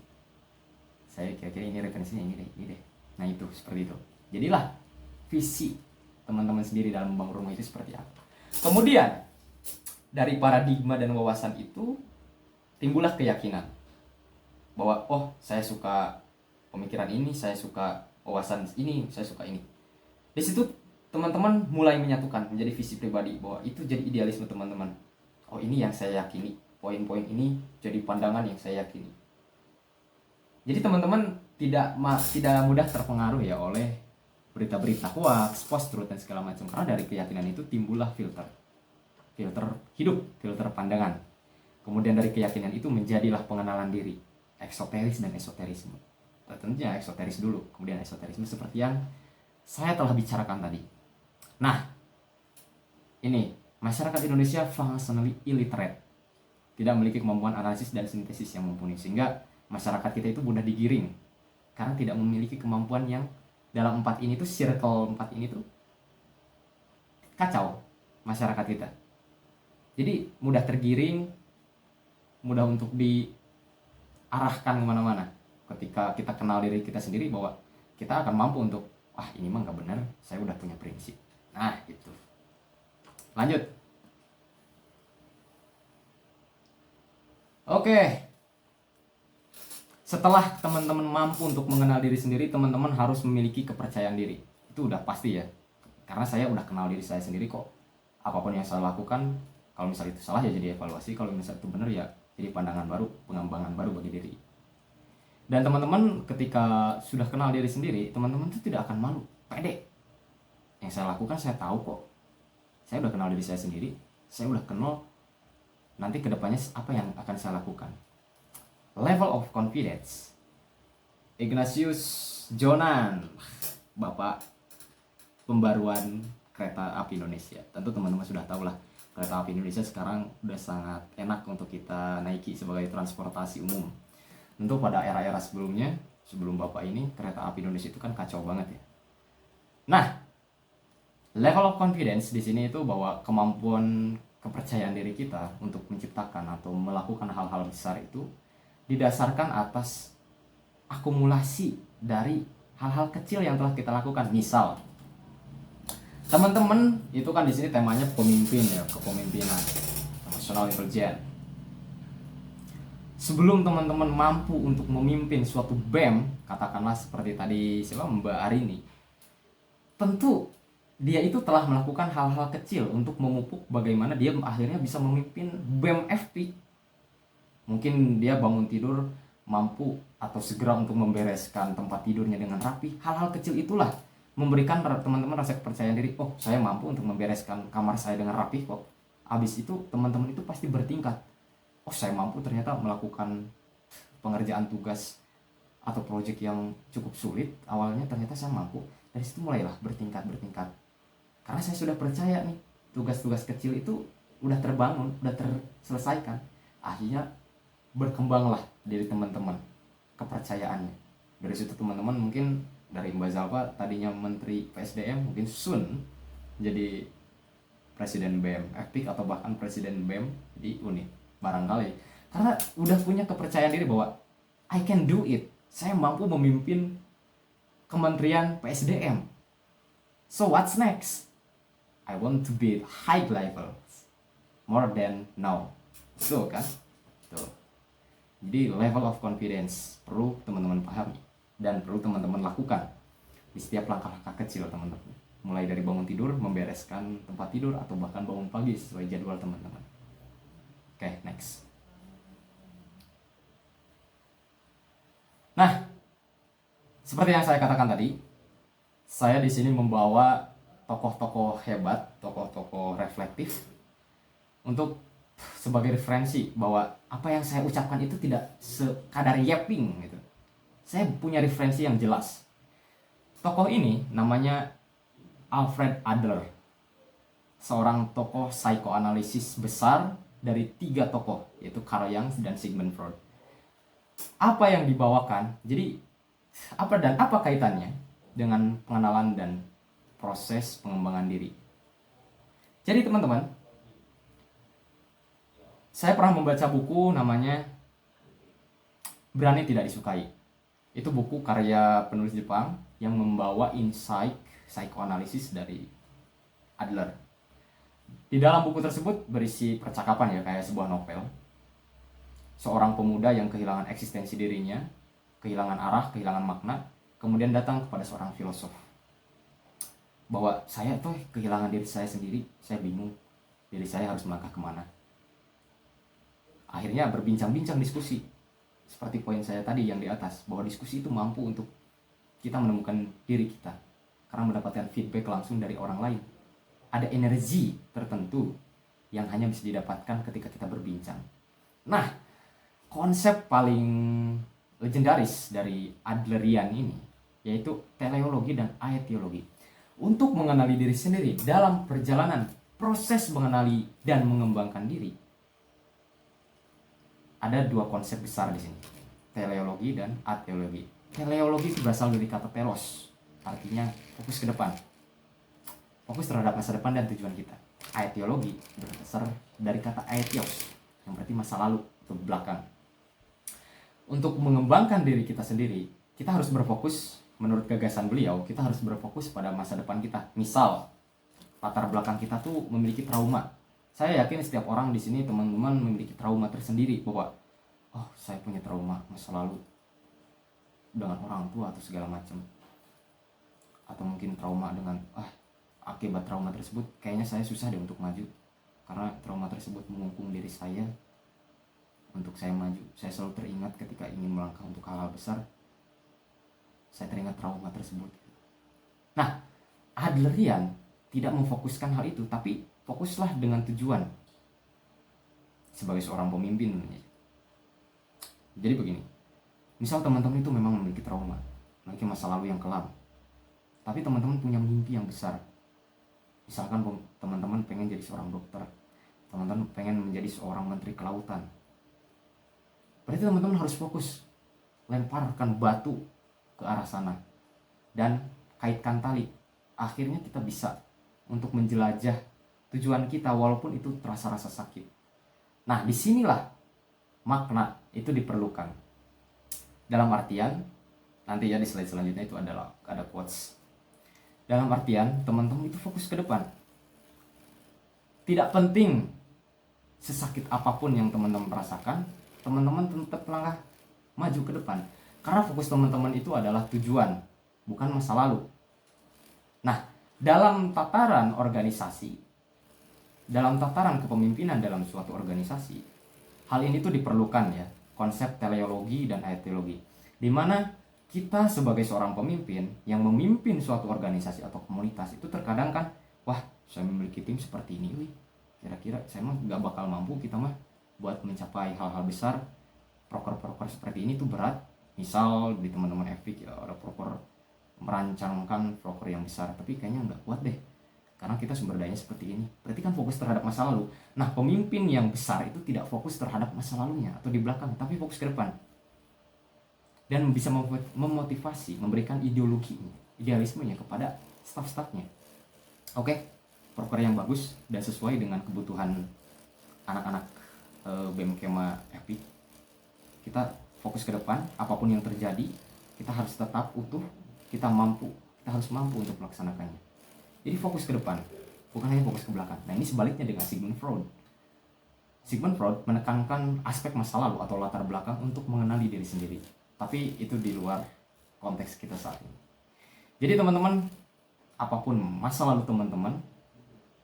Saya kira-kira ini referensinya ini deh. Nah, itu seperti itu. Jadilah visi teman-teman sendiri dalam membangun rumah itu seperti apa. Kemudian dari paradigma dan wawasan itu timbullah keyakinan bahwa oh, saya suka pemikiran ini, saya suka wawasan ini, saya suka ini. Di situ teman-teman mulai menyatukan menjadi visi pribadi bahwa itu jadi idealisme teman-teman. Oh, ini yang saya yakini, poin-poin ini jadi pandangan yang saya yakini. Jadi teman-teman tidak mudah terpengaruh ya oleh berita-berita hoax, post-truth dan segala macam, karena dari keyakinan itu timbullah filter hidup, filter pandangan. Kemudian dari keyakinan itu menjadilah pengenalan diri, eksoteris dan esoterisme. Tentunya eksoteris dulu, kemudian esoterisme seperti yang saya telah bicarakan tadi. Nah, ini masyarakat Indonesia functionally illiterate, tidak memiliki kemampuan analisis dan sintesis yang mumpuni, sehingga masyarakat kita itu mudah digiring karena tidak memiliki kemampuan yang dalam 4 ini tuh, circle 4 ini tuh kacau masyarakat kita. Jadi mudah tergiring, mudah untuk diarahkan kemana-mana. Ketika kita kenal diri kita sendiri bahwa kita akan mampu untuk ah ini mah nggak benar, saya udah punya prinsip. Nah itu. Lanjut. Oke. Setelah teman-teman mampu untuk mengenal diri sendiri, teman-teman harus memiliki kepercayaan diri. Itu udah pasti ya. Karena saya udah kenal diri saya sendiri kok. Apapun yang saya lakukan, kalau misalnya itu salah ya jadi evaluasi, kalau misalnya itu benar ya jadi pandangan baru, pengembangan baru bagi diri. Dan teman-teman ketika sudah kenal diri sendiri, teman-teman itu tidak akan malu, pede. Yang saya lakukan saya tahu kok. Saya udah kenal diri saya sendiri, saya udah kenal nanti kedepannya apa yang akan saya lakukan. Level of confidence. Ignatius Jonan, Bapak pembaruan kereta api Indonesia. Tentu teman-teman sudah tahu lah, kereta api Indonesia sekarang udah sangat enak untuk kita naiki sebagai transportasi umum. Tentu pada era-era sebelumnya, sebelum Bapak ini, kereta api Indonesia itu kan kacau banget ya. Nah, level of confidence di sini itu bahwa kemampuan kepercayaan diri kita untuk menciptakan atau melakukan hal-hal besar itu didasarkan atas akumulasi dari hal-hal kecil yang telah kita lakukan. Misal, teman-teman itu kan di sini temanya pemimpin ya, kepemimpinan, emotional intelligence. Sebelum teman-teman mampu untuk memimpin suatu BEM, katakanlah seperti tadi Mbak Arini, tentu dia itu telah melakukan hal-hal kecil untuk memupuk bagaimana dia akhirnya bisa memimpin BEM FP. Mungkin dia bangun tidur mampu atau segera untuk membereskan tempat tidurnya dengan rapi. Hal-hal kecil itulah memberikan teman-teman rasa kepercayaan diri. Oh, saya mampu untuk membereskan kamar saya dengan rapi kok. Habis itu teman-teman itu pasti bertingkat. Oh, saya mampu ternyata melakukan pengerjaan tugas atau proyek yang cukup sulit. Awalnya ternyata saya mampu. Dari situ mulailah bertingkat. Karena saya sudah percaya nih, tugas-tugas kecil itu udah terbangun, udah terselesaikan. Akhirnya berkembanglah dari teman-teman kepercayaannya. Dari situ teman-teman mungkin dari Mbak Zalpa tadinya Menteri PSDM mungkin soon jadi Presiden BEM FPIK atau bahkan Presiden BEM di UNIT barangkali, karena udah punya kepercayaan diri bahwa I can do it. Saya mampu memimpin Kementerian PSDM. So what's next? I want to be high level more than now. So kan? Tuh. Jadi level of confidence perlu teman-teman pahami dan perlu teman-teman lakukan di setiap langkah-langkah kecil teman-teman. Mulai dari bangun tidur, membereskan tempat tidur, atau bahkan bangun pagi sesuai jadwal teman-teman. Oke, next. Nah, seperti yang saya katakan tadi, saya di sini membawa tokoh-tokoh hebat, tokoh-tokoh reflektif untuk sebagai referensi bahwa apa yang saya ucapkan itu tidak sekadar yapping gitu. Saya punya referensi yang jelas. Tokoh ini namanya Alfred Adler, seorang tokoh psikoanalisis besar dari 3 tokoh, yaitu Carl Jung dan Sigmund Freud. Apa yang dibawakan? Jadi apa kaitannya dengan pengenalan dan proses pengembangan diri? Jadi teman-teman, saya pernah membaca buku namanya Berani Tidak Disukai. Itu buku karya penulis Jepang yang membawa insight psikoanalisis dari Adler. Di dalam buku tersebut berisi percakapan ya, kayak sebuah novel. Seorang pemuda yang kehilangan eksistensi dirinya, kehilangan arah, kehilangan makna, kemudian datang kepada seorang filosof. Bahwa saya tuh kehilangan diri saya sendiri, saya bingung diri saya harus melangkah kemana. Akhirnya berbincang-bincang diskusi. Seperti poin saya tadi yang di atas, bahwa diskusi itu mampu untuk kita menemukan diri kita. Karena mendapatkan feedback langsung dari orang lain. Ada energi tertentu yang hanya bisa didapatkan ketika kita berbincang. Nah, konsep paling legendaris dari Adlerian ini, yaitu teleologi dan aetiologi. Untuk mengenali diri sendiri dalam perjalanan proses mengenali dan mengembangkan diri, ada 2 konsep besar di sini, teleologi dan ateologi. Teleologi itu berasal dari kata telos, artinya fokus ke depan, fokus terhadap masa depan dan tujuan kita. Aetiologi berasal dari kata aetios, yang berarti masa lalu atau belakang. Untuk mengembangkan diri kita sendiri, kita harus berfokus menurut gagasan beliau, kita harus berfokus pada masa depan kita. Misal, latar belakang kita tuh memiliki trauma. Saya yakin setiap orang di sini, teman-teman, memiliki trauma tersendiri bahwa oh, saya punya trauma masa lalu dengan orang tua atau segala macam. Atau mungkin trauma dengan akibat trauma tersebut kayaknya saya susah deh untuk maju karena trauma tersebut mengungkung diri saya untuk saya maju. Saya selalu teringat ketika ingin melangkah untuk hal-hal besar, saya teringat trauma tersebut. Nah, Adlerian tidak memfokuskan hal itu, tapi fokuslah dengan tujuan sebagai seorang pemimpin. Jadi begini, misal teman-teman itu memang memiliki trauma, memiliki masa lalu yang kelam, tapi teman-teman punya mimpi yang besar. Misalkan teman-teman pengen jadi seorang dokter, teman-teman pengen menjadi seorang menteri kelautan. Berarti teman-teman harus fokus, lemparkan batu ke arah sana dan kaitkan tali. Akhirnya kita bisa untuk menjelajah tujuan kita walaupun itu terasa-rasa sakit. Nah, disinilah makna itu diperlukan. Dalam artian, nanti ya di slide selanjutnya itu ada quotes. Dalam artian, teman-teman itu fokus ke depan. Tidak penting sesakit apapun yang teman-teman rasakan, teman-teman tetap melangkah maju ke depan. Karena fokus teman-teman itu adalah tujuan, bukan masa lalu. Nah, dalam tataran organisasi, dalam tataran kepemimpinan dalam suatu organisasi, hal ini tuh diperlukan ya, konsep teleologi dan aetiologi, di mana kita sebagai seorang pemimpin yang memimpin suatu organisasi atau komunitas itu terkadang kan, wah saya memiliki tim seperti ini, kira-kira saya mah gak bakal mampu kita mah buat mencapai hal-hal besar. Proker-proker seperti ini tuh berat. Misal di teman-teman Epic ya ada proker merancangkan proker yang besar, tapi kayaknya nggak kuat deh karena kita sumber dayanya seperti ini. Berarti kan fokus terhadap masa lalu. Nah, pemimpin yang besar itu tidak fokus terhadap masa lalunya atau di belakang, tapi fokus ke depan dan bisa memotivasi, memberikan idealismenya kepada staf-stafnya. Oke, proker yang bagus dan sesuai dengan kebutuhan anak-anak BEM Kema Epic. Kita fokus ke depan, apapun yang terjadi kita harus tetap utuh, kita harus mampu untuk melaksanakannya. Jadi fokus ke depan, bukan hanya fokus ke belakang. Nah, ini sebaliknya dengan Sigmund Freud. Sigmund Freud menekankan aspek masa lalu atau latar belakang untuk mengenali diri sendiri, tapi itu di luar konteks kita saat ini. Jadi teman-teman, apapun masa lalu teman-teman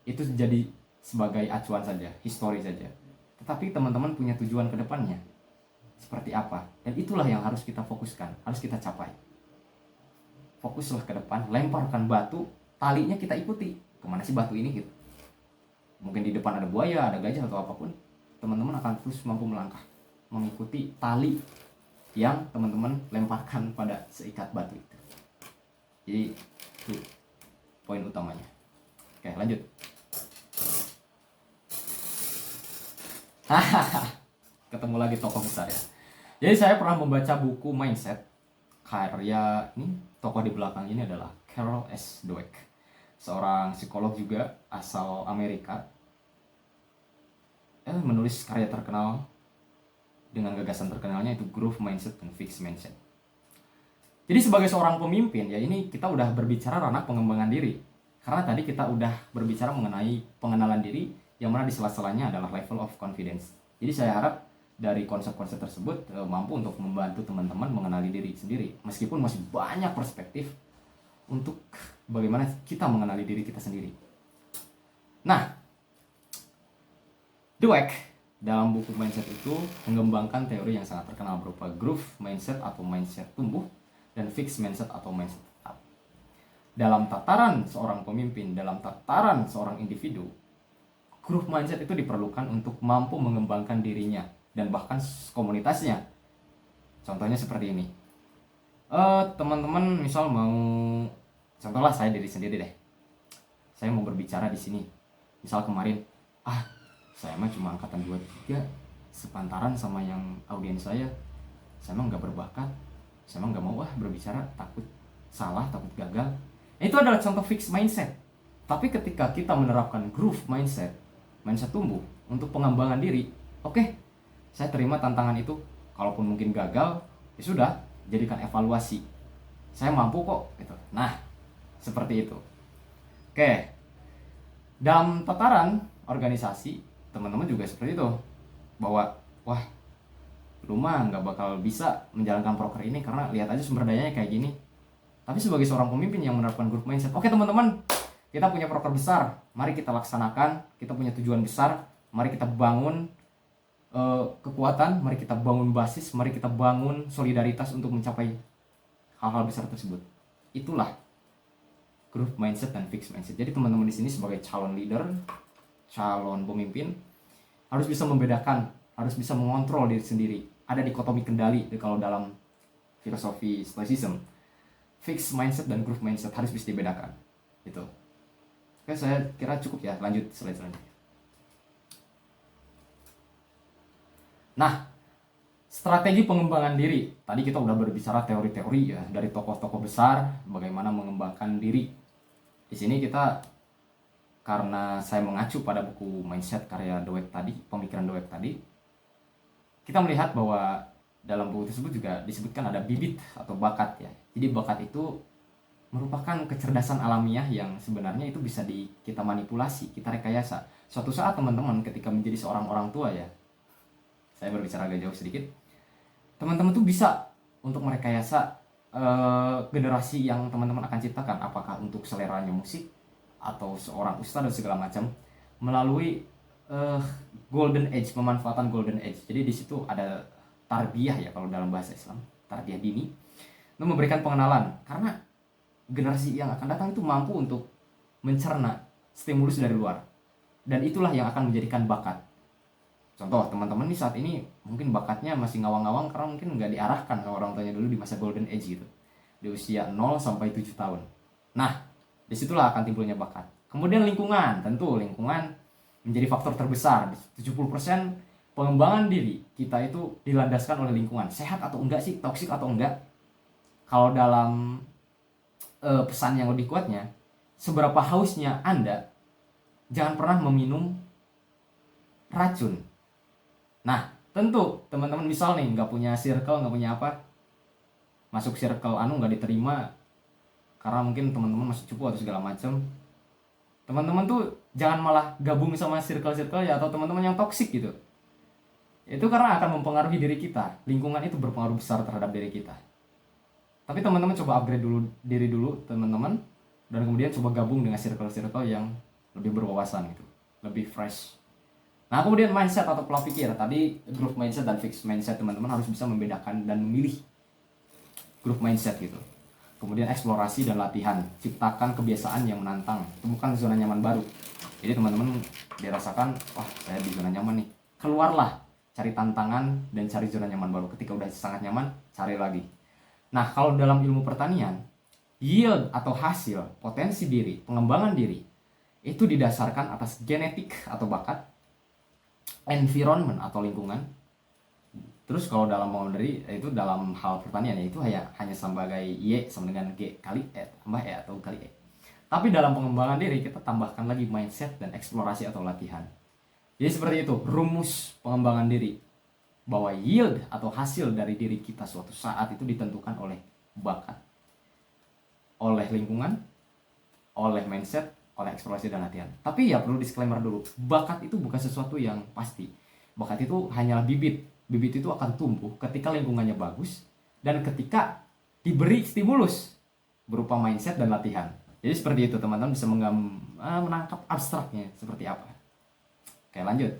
itu jadi sebagai acuan saja, histori saja. Tetapi teman-teman punya tujuan ke depannya seperti apa, dan itulah yang harus kita fokuskan, harus kita capai. Fokuslah ke depan, lemparkan batu, talinya kita ikuti. Kemana sih batu ini gitu? Mungkin di depan ada buaya, ada gajah atau apapun, teman-teman akan terus mampu melangkah mengikuti tali yang teman-teman lemparkan pada seikat batu itu. Jadi itu poin utamanya. Oke, lanjut. Ketemu lagi tokoh besar ya. Jadi saya pernah membaca buku Mindset, karya ini tokoh di belakang ini adalah Carol S. Dweck, seorang psikolog juga asal Amerika. Menulis karya terkenal dengan gagasan terkenalnya itu Growth Mindset dan Fixed Mindset. Jadi sebagai seorang pemimpin ya, ini kita udah berbicara ranah pengembangan diri. Karena tadi kita udah berbicara mengenai pengenalan diri, yang mana di sela-selanya adalah level of confidence. Jadi saya harap dari konsep-konsep tersebut mampu untuk membantu teman-teman mengenali diri sendiri, meskipun masih banyak perspektif untuk bagaimana kita mengenali diri kita sendiri. Nah, Dweck dalam buku Mindset itu mengembangkan teori yang sangat terkenal berupa Growth Mindset atau mindset tumbuh dan Fixed Mindset atau mindset tetap. Dalam tataran seorang pemimpin, dalam tataran seorang individu, Growth Mindset itu diperlukan untuk mampu mengembangkan dirinya dan bahkan komunitasnya. Contohnya seperti ini. Teman-teman misal mau, contohlah saya diri sendiri deh. Saya mau berbicara di sini. Misal kemarin, saya mah cuma angkatan 23, sepantaran sama yang audiens saya mah nggak berbakat, saya mah nggak mau berbicara, takut salah, takut gagal. Itu adalah contoh fixed mindset. Tapi ketika kita menerapkan growth mindset, mindset tumbuh untuk pengembangan diri, oke, saya terima tantangan itu. Kalaupun mungkin gagal, ya sudah, jadikan evaluasi. saya mampu kok gitu. Nah, seperti itu. Oke, dalam tataran organisasi teman-teman juga seperti itu, bahwa wah lu mah nggak bakal bisa menjalankan proker ini karena lihat aja sumber dayanya kayak gini. Tapi sebagai seorang pemimpin yang menerapkan growth mindset, oke teman-teman, kita punya proker besar, mari kita laksanakan. Kita punya tujuan besar, mari kita bangun kekuatan, mari kita bangun basis, mari kita bangun solidaritas untuk mencapai hal-hal besar tersebut. Itulah growth mindset dan fixed mindset. Jadi teman-teman di sini sebagai calon leader, calon pemimpin, harus bisa membedakan, harus bisa mengontrol diri sendiri. Ada dikotomi kendali kalau dalam filosofi stoicism. Fixed mindset dan growth mindset harus bisa dibedakan. Itu. Oke, saya kira cukup ya. Lanjut slide selanjutnya. Nah, strategi pengembangan diri. Tadi kita udah berbicara teori-teori ya dari tokoh-tokoh besar bagaimana mengembangkan diri. Di sini kita, karena saya mengacu pada buku Mindset karya Dweck tadi, pemikiran Dweck tadi, kita melihat bahwa dalam buku tersebut juga disebutkan ada bibit atau bakat ya. Jadi bakat itu merupakan kecerdasan alamiah yang sebenarnya itu bisa kita manipulasi, kita rekayasa. Suatu saat teman-teman ketika menjadi seorang orang tua ya, saya berbicara agak jauh sedikit, teman-teman tuh bisa untuk merekayasa generasi yang teman-teman akan ciptakan, apakah untuk seleranya musik atau seorang ustadz dan segala macam, melalui golden age, pemanfaatan golden age. Jadi di situ ada tarbiyah ya kalau dalam bahasa Islam, tarbiyah dini, itu memberikan pengenalan, karena generasi yang akan datang itu mampu untuk mencerna stimulus dari luar, dan itulah yang akan menjadikan bakat. Contoh, teman-teman nih saat ini mungkin bakatnya masih ngawang-ngawang karena mungkin nggak diarahkan sama orang tuanya dulu di masa golden age gitu, di usia 0 sampai 7 tahun. Nah, disitulah akan timbulnya bakat. Kemudian lingkungan, tentu lingkungan menjadi faktor terbesar. 70% pengembangan diri kita itu dilandaskan oleh lingkungan. Sehat atau enggak sih, toksik atau enggak. Kalau dalam pesan yang lebih kuatnya, seberapa hausnya Anda, jangan pernah meminum racun. Nah, tentu teman-teman misal nih nggak punya circle, nggak punya apa, masuk circle nggak diterima karena mungkin teman-teman masih cupu atau segala macam. Teman-teman tuh jangan malah gabung sama circle-circle ya atau teman-teman yang toksik gitu. Itu karena akan mempengaruhi diri kita. Lingkungan itu berpengaruh besar terhadap diri kita. Tapi teman-teman coba upgrade dulu diri dulu teman-teman, dan kemudian coba gabung dengan circle-circle yang lebih berwawasan gitu, lebih fresh. Nah, kemudian mindset atau pola pikir. Tadi growth mindset dan fixed mindset, teman-teman harus bisa membedakan dan memilih growth mindset gitu. Kemudian eksplorasi dan latihan, ciptakan kebiasaan yang menantang, temukan zona nyaman baru. Jadi teman-teman dirasakan, wah saya di zona nyaman nih, keluarlah, cari tantangan dan cari zona nyaman baru. Ketika udah sangat nyaman, cari lagi. Nah, kalau dalam ilmu pertanian, yield atau hasil, potensi diri, pengembangan diri, itu didasarkan atas genetik atau bakat, environment atau lingkungan. Terus kalau dalam pengembangan diri, itu dalam hal pertanian, itu hanya sebagai Y sama dengan G kali E, tambah E atau kali E. Tapi dalam pengembangan diri, kita tambahkan lagi mindset dan eksplorasi atau latihan. Jadi seperti itu, rumus pengembangan diri. Bahwa yield atau hasil dari diri kita suatu saat itu ditentukan oleh bakat, oleh lingkungan, oleh mindset, oleh eksplorasi dan latihan. Tapi ya perlu disclaimer dulu, bakat itu bukan sesuatu yang pasti. Bakat itu hanyalah bibit. Bibit itu akan tumbuh ketika lingkungannya bagus dan ketika diberi stimulus berupa mindset dan latihan. Jadi seperti itu, teman-teman bisa menangkap abstraknya seperti apa. Oke, lanjut.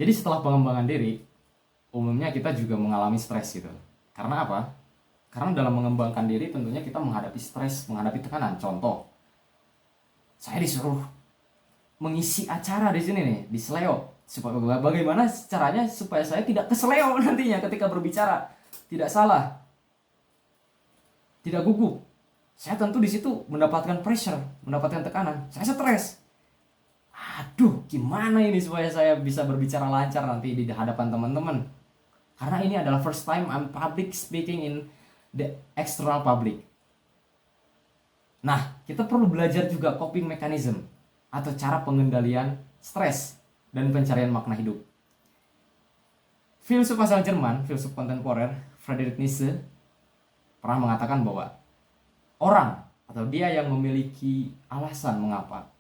Jadi setelah pengembangan diri, umumnya kita juga mengalami stres gitu. Karena apa? Karena dalam mengembangkan diri tentunya kita menghadapi stres, menghadapi tekanan. Contoh, saya disuruh mengisi acara di sini nih, di Sleo. Bagaimana caranya supaya saya tidak kesleo nantinya ketika berbicara, tidak salah, tidak gugup. Saya tentu di situ mendapatkan pressure, mendapatkan tekanan. Saya stres. Aduh, gimana ini supaya saya bisa berbicara lancar nanti di hadapan teman-teman? Karena ini adalah first time I'm public speaking in the external public. Nah, kita perlu belajar juga coping mechanism atau cara pengendalian stres dan pencarian makna hidup. Filsuf asal Jerman, filsuf kontemporer Friedrich Nietzsche pernah mengatakan bahwa orang atau dia yang memiliki alasan mengapa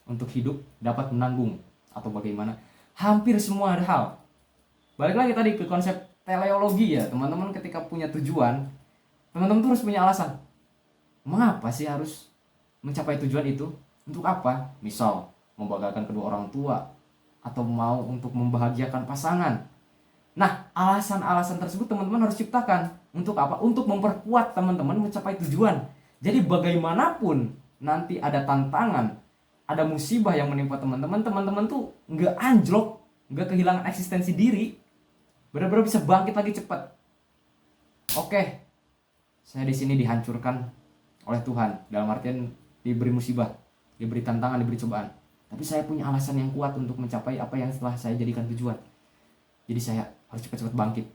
untuk hidup dapat menanggung atau bagaimana hampir semua hal. Balik lagi tadi ke konsep teleologi ya teman-teman, ketika punya tujuan, teman-teman tuh harus punya alasan. Mengapa sih harus mencapai tujuan itu? Untuk apa? Misal, membanggakan kedua orang tua, atau mau untuk membahagiakan pasangan. Nah, alasan-alasan tersebut teman-teman harus ciptakan. Untuk apa? Untuk memperkuat teman-teman mencapai tujuan. Jadi bagaimanapun nanti ada tantangan, ada musibah yang menimpa teman-teman, teman-teman tuh nggak anjlok, nggak kehilangan eksistensi diri, benar-benar bisa bangkit lagi cepat. Oke, saya di sini dihancurkan oleh Tuhan, dalam artian diberi musibah, diberi tantangan, diberi cobaan. Tapi saya punya alasan yang kuat untuk mencapai apa yang telah saya jadikan tujuan. Jadi saya harus cepat-cepat bangkit.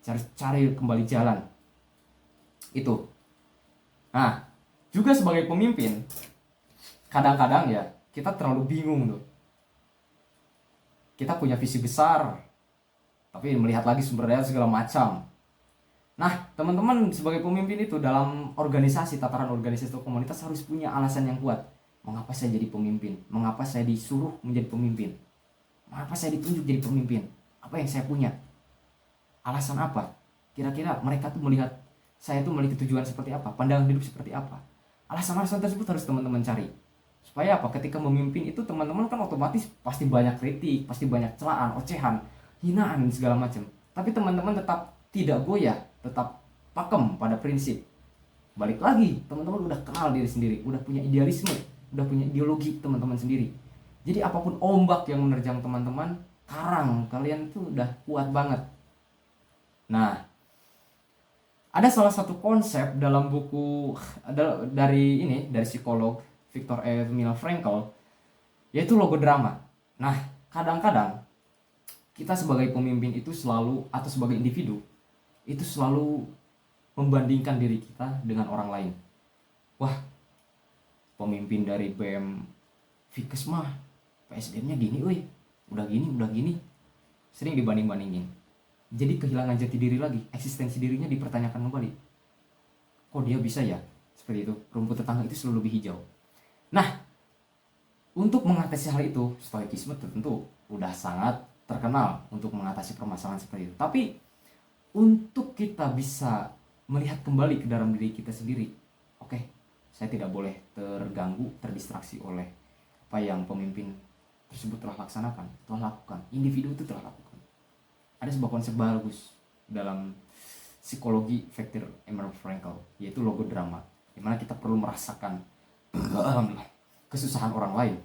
Saya harus cari kembali jalan. Itu. Nah, juga sebagai pemimpin, kadang-kadang ya kita terlalu bingung tuh. Kita punya visi besar, tapi melihat lagi sumber daya segala macam. Nah, teman-teman sebagai pemimpin itu dalam organisasi, tataran organisasi atau komunitas harus punya alasan yang kuat. Mengapa saya jadi pemimpin? Mengapa saya disuruh menjadi pemimpin? Mengapa saya ditunjuk jadi pemimpin? Apa yang saya punya? Alasan apa? Kira-kira mereka tuh melihat saya tuh memiliki tujuan seperti apa? Pandangan hidup seperti apa? Alasan-alasan tersebut harus teman-teman cari. Supaya apa? Ketika memimpin itu teman-teman kan otomatis pasti banyak kritik, pasti banyak celaan, ocehan, hinaan segala macam. Tapi teman-teman tetap tidak goyah, tetap pakem pada prinsip. Balik lagi, teman-teman udah kenal diri sendiri, udah punya idealisme, udah punya ideologi teman-teman sendiri. Jadi apapun ombak yang menerjang teman-teman, karang kalian tuh udah kuat banget. Nah, ada salah satu konsep dalam buku dari psikolog Viktor Emil Frankl, yaitu logodrama. Nah, kadang-kadang kita sebagai pemimpin itu selalu, atau sebagai individu itu selalu membandingkan diri kita dengan orang lain. Wah, pemimpin dari BM Vikes mah PSDM-nya gini, udah gini. Sering dibanding-bandingin. Jadi kehilangan jati diri lagi, eksistensi dirinya dipertanyakan kembali. Kok dia bisa ya? Seperti itu, rumput tetangga itu selalu lebih hijau. Nah, untuk mengatasi hal itu, stoikisme tentu udah sangat terkenal untuk mengatasi permasalahan seperti itu. Tapi untuk kita bisa melihat kembali ke dalam diri kita sendiri, oke, saya tidak boleh terganggu, terdistraksi oleh apa yang pemimpin tersebut telah laksanakan, telah lakukan, individu itu telah lakukan. Ada sebuah konsep bagus dalam psikologi Viktor Emil Frankl, yaitu logodrama, di mana kita perlu merasakan kesusahan orang lain,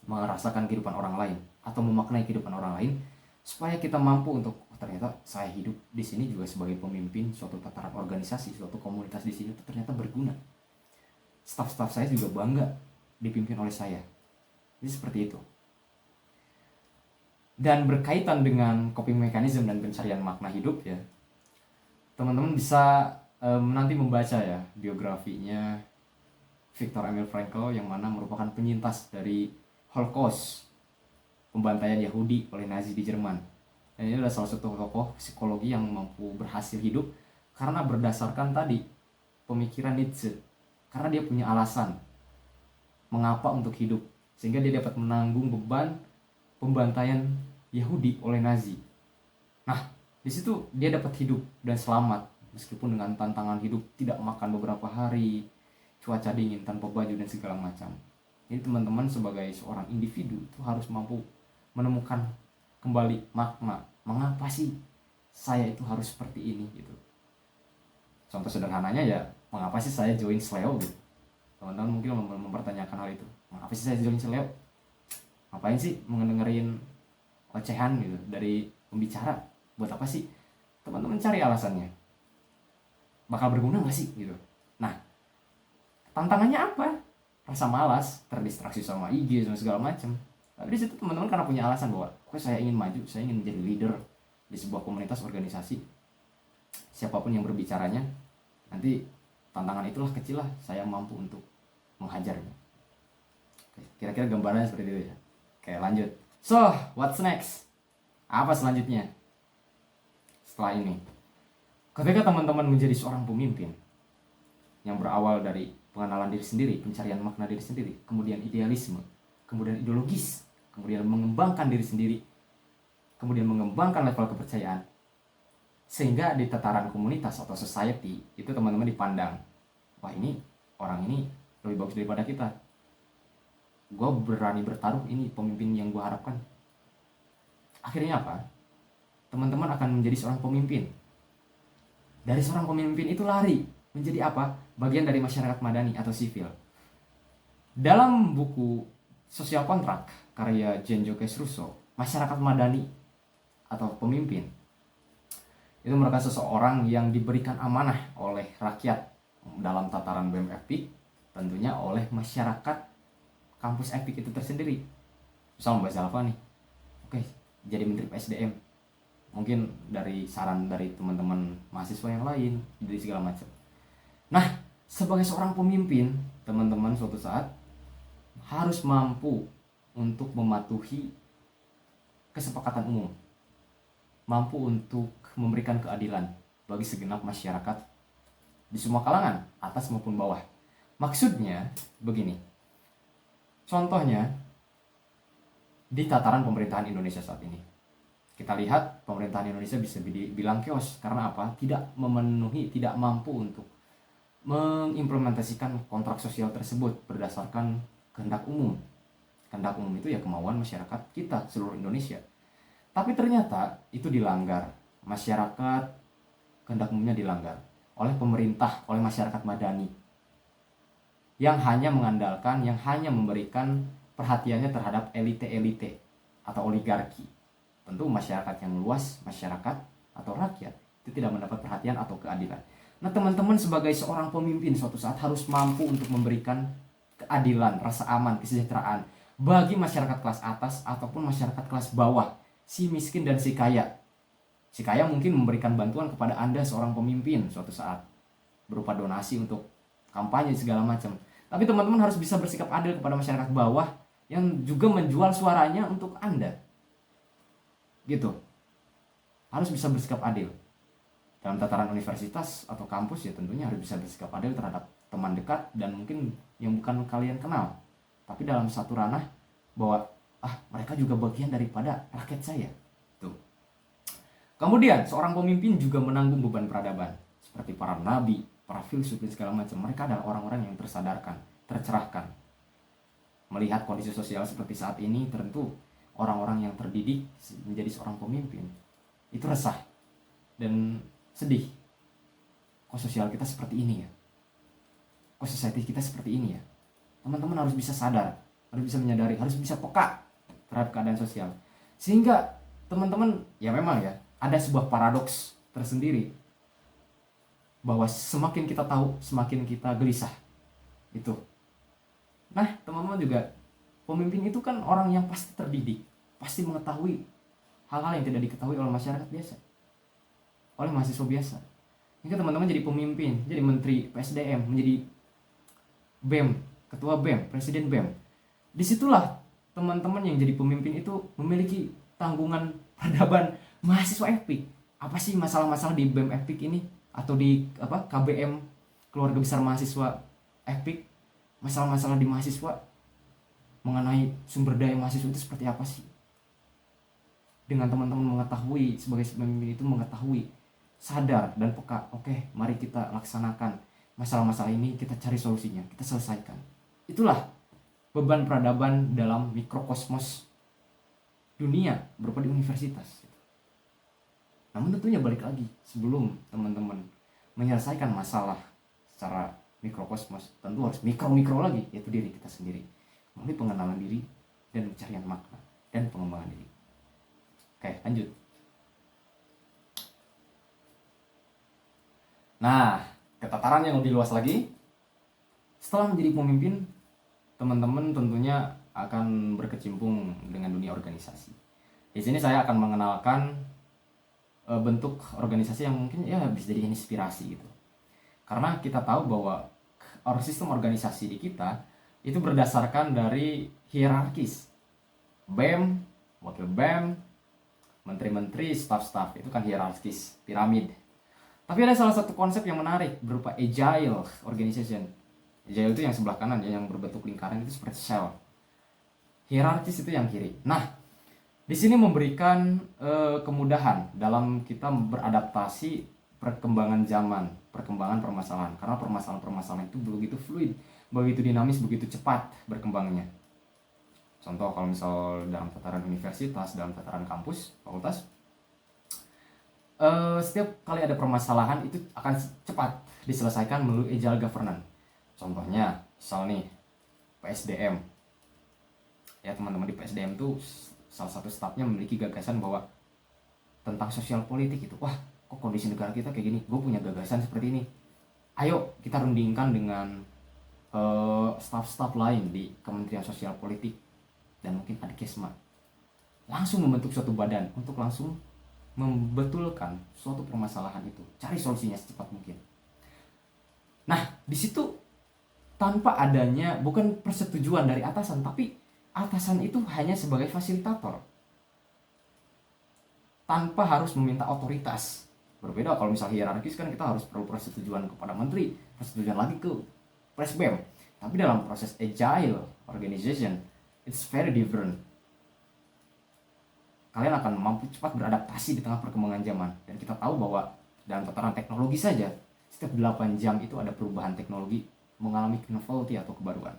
merasakan kehidupan orang lain, atau memaknai kehidupan orang lain, supaya kita mampu untuk ternyata saya hidup di sini juga sebagai pemimpin suatu tataran organisasi, suatu komunitas di sini ternyata berguna. Staf-staf saya juga bangga dipimpin oleh saya. Jadi seperti itu. Dan berkaitan dengan coping mechanism dan pencarian makna hidup ya, teman-teman bisa nanti membaca ya biografinya Viktor Emil Frankl, yang mana merupakan penyintas dari Holocaust, pembantaian Yahudi oleh Nazi di Jerman. Dan ini adalah salah satu tokoh psikologi yang mampu berhasil hidup karena berdasarkan tadi pemikiran Nietzsche, karena dia punya alasan mengapa untuk hidup, sehingga dia dapat menanggung beban pembantaian Yahudi oleh Nazi. Nah, di situ dia dapat hidup dan selamat meskipun dengan tantangan hidup, tidak makan beberapa hari, cuaca dingin, tanpa baju dan segala macam. Jadi teman-teman sebagai seorang individu itu harus mampu menemukan kembali makna, mengapa sih saya itu harus seperti ini gitu. Contoh sederhananya ya, mengapa sih saya join Sleo gitu. Teman-teman mungkin mempertanyakan hal itu. Mengapa sih saya join Sleo? Ngapain sih mendengerin ocehan gitu dari pembicara? Buat apa sih? Teman-teman cari alasannya. Bakal berguna gak sih gitu. Nah, tantangannya apa? Rasa malas, terdistraksi sama IG sama segala macam. Tapi di situ teman-teman karena punya alasan bahwa saya ingin maju, saya ingin menjadi leader di sebuah komunitas organisasi. Siapapun yang berbicaranya, nanti tantangan itulah kecil lah, saya mampu untuk menghajarnya. Kira-kira gambarannya seperti itu ya. Oke, lanjut. So, what's next? Apa selanjutnya? Setelah ini, ketika teman-teman menjadi seorang pemimpin, yang berawal dari pengenalan diri sendiri, pencarian makna diri sendiri, kemudian idealisme, kemudian ideologis, kemudian mengembangkan diri sendiri, kemudian mengembangkan level kepercayaan, sehingga di tataran komunitas atau society itu teman-teman dipandang, wah ini orang ini lebih bagus daripada kita, gue berani bertaruh, ini pemimpin yang gue harapkan. Akhirnya apa? Teman-teman akan menjadi seorang pemimpin. Dari seorang pemimpin itu lari menjadi apa? Bagian dari masyarakat madani atau sipil. Dalam buku Sosial Kontrak karya Jean-Jacques Rousseau, masyarakat madani atau pemimpin itu merupakan seseorang yang diberikan amanah oleh rakyat dalam tataran BEM-FPIK, tentunya oleh masyarakat kampus FPIK itu tersendiri. Misal Mbak Zalfa nih, oke, jadi Menteri PSDM, mungkin dari saran dari teman-teman mahasiswa yang lain, dari segala macam. Nah, sebagai seorang pemimpin, teman-teman suatu saat harus mampu untuk mematuhi kesepakatan umum, mampu untuk memberikan keadilan bagi segenap masyarakat di semua kalangan, atas maupun bawah. Maksudnya begini, contohnya di tataran pemerintahan Indonesia saat ini, kita lihat pemerintahan Indonesia bisa dibilang chaos. Karena apa? Tidak memenuhi, tidak mampu untuk mengimplementasikan kontrak sosial tersebut berdasarkan kehendak umum. Kehendak umum itu ya kemauan masyarakat kita seluruh Indonesia. Tapi ternyata itu dilanggar. Masyarakat, kehendak umumnya dilanggar oleh pemerintah, oleh masyarakat madani yang hanya mengandalkan, yang hanya memberikan perhatiannya terhadap elite-elite atau oligarki. Tentu masyarakat yang luas, masyarakat atau rakyat itu tidak mendapat perhatian atau keadilan. Nah, teman-teman sebagai seorang pemimpin suatu saat harus mampu untuk memberikan keadilan, rasa aman, kesejahteraan bagi masyarakat kelas atas ataupun masyarakat kelas bawah, si miskin dan si kaya. Si kaya mungkin memberikan bantuan kepada Anda seorang pemimpin suatu saat berupa donasi untuk kampanye segala macam. Tapi teman-teman harus bisa bersikap adil kepada masyarakat bawah yang juga menjual suaranya untuk Anda. Gitu. Harus bisa bersikap adil. Dalam tataran universitas atau kampus ya tentunya harus bisa bersikap adil terhadap teman dekat dan mungkin yang bukan kalian kenal. Tapi dalam satu ranah bahwa mereka juga bagian daripada rakyat saya. Tuh. Kemudian seorang pemimpin juga menanggung beban peradaban seperti para nabi, para filsuf dan segala macam. Mereka adalah orang-orang yang tersadarkan, tercerahkan. Melihat kondisi sosial seperti saat ini, tentu orang-orang yang terdidik menjadi seorang pemimpin itu resah dan sedih. Kok sosial kita seperti ini ya? Kok society kita seperti ini ya? Teman-teman harus bisa sadar, harus bisa menyadari, harus bisa peka terhadap keadaan sosial. Sehingga teman-teman ya memang ya ada sebuah paradoks tersendiri bahwa semakin kita tahu, semakin kita gelisah. Itu. Nah, teman-teman juga, pemimpin itu kan orang yang pasti terdidik, pasti mengetahui hal-hal yang tidak diketahui oleh masyarakat biasa, oleh mahasiswa biasa. Jika teman-teman jadi pemimpin, jadi menteri PSDM, menjadi BEM, ketua BEM, presiden BEM, disitulah teman-teman yang jadi pemimpin itu memiliki tanggungan peradaban mahasiswa FPIK. Apa sih masalah-masalah di BEM FPIK ini atau di KBM, keluarga besar mahasiswa FPIK? Masalah-masalah di mahasiswa mengenai sumber daya mahasiswa itu seperti apa sih? Dengan teman-teman mengetahui, sebagai pemimpin itu mengetahui, sadar dan peka, oke, mari kita laksanakan masalah-masalah ini, kita cari solusinya, kita selesaikan. Itulah beban peradaban dalam mikrokosmos dunia berupa di universitas. Namun tentunya balik lagi, sebelum teman-teman menyelesaikan masalah secara mikrokosmos, tentu harus mikro-mikro lagi, yaitu diri kita sendiri, melalui pengenalan diri dan pencarian makna dan pengembangan diri. Oke, lanjut. Nah, ke tataran yang lebih luas lagi, setelah menjadi pemimpin, teman-teman tentunya akan berkecimpung dengan dunia organisasi. Di sini saya akan mengenalkan bentuk organisasi yang mungkin ya bisa jadi inspirasi gitu. Karena kita tahu bahwa sistem organisasi di kita itu berdasarkan dari hierarkis. BEM, wakil BEM, menteri-menteri, staf-staf, itu kan hierarkis, piramid. Tapi ada salah satu konsep yang menarik berupa agile organization. Agile itu yang sebelah kanan ya, yang berbentuk lingkaran itu seperti sel. Hierarkis itu yang kiri. Nah, di sini memberikan kemudahan dalam kita beradaptasi perkembangan zaman, perkembangan permasalahan. Karena permasalahan-permasalahan itu begitu fluid, begitu dinamis, begitu cepat berkembangnya. Contoh kalau misal dalam tataran universitas, dalam tataran kampus, fakultas, setiap kali ada permasalahan itu akan cepat diselesaikan melalui agile governance. Contohnya, misal nih PSDM. Ya teman-teman, di PSDM tuh salah satu stafnya memiliki gagasan bahwa tentang sosial politik itu, wah kok kondisi negara kita kayak gini, gue punya gagasan seperti ini, ayo kita rundingkan dengan staf-staf lain di Kementerian Sosial Politik dan mungkin Adkesma, langsung membentuk suatu badan untuk langsung membetulkan suatu permasalahan itu, cari solusinya secepat mungkin. Nah di situ tanpa adanya bukan persetujuan dari atasan, tapi atasan itu hanya sebagai fasilitator tanpa harus meminta otoritas. Berbeda kalau misal hierarkis kan kita harus perlu persetujuan kepada menteri, persetujuan lagi ke presbem. Tapi dalam proses agile organization, it's very different. Kalian akan mampu cepat beradaptasi di tengah perkembangan zaman. Dan kita tahu bahwa dalam tataran teknologi saja, setiap 8 jam itu ada perubahan teknologi mengalami novelty atau kebaruan.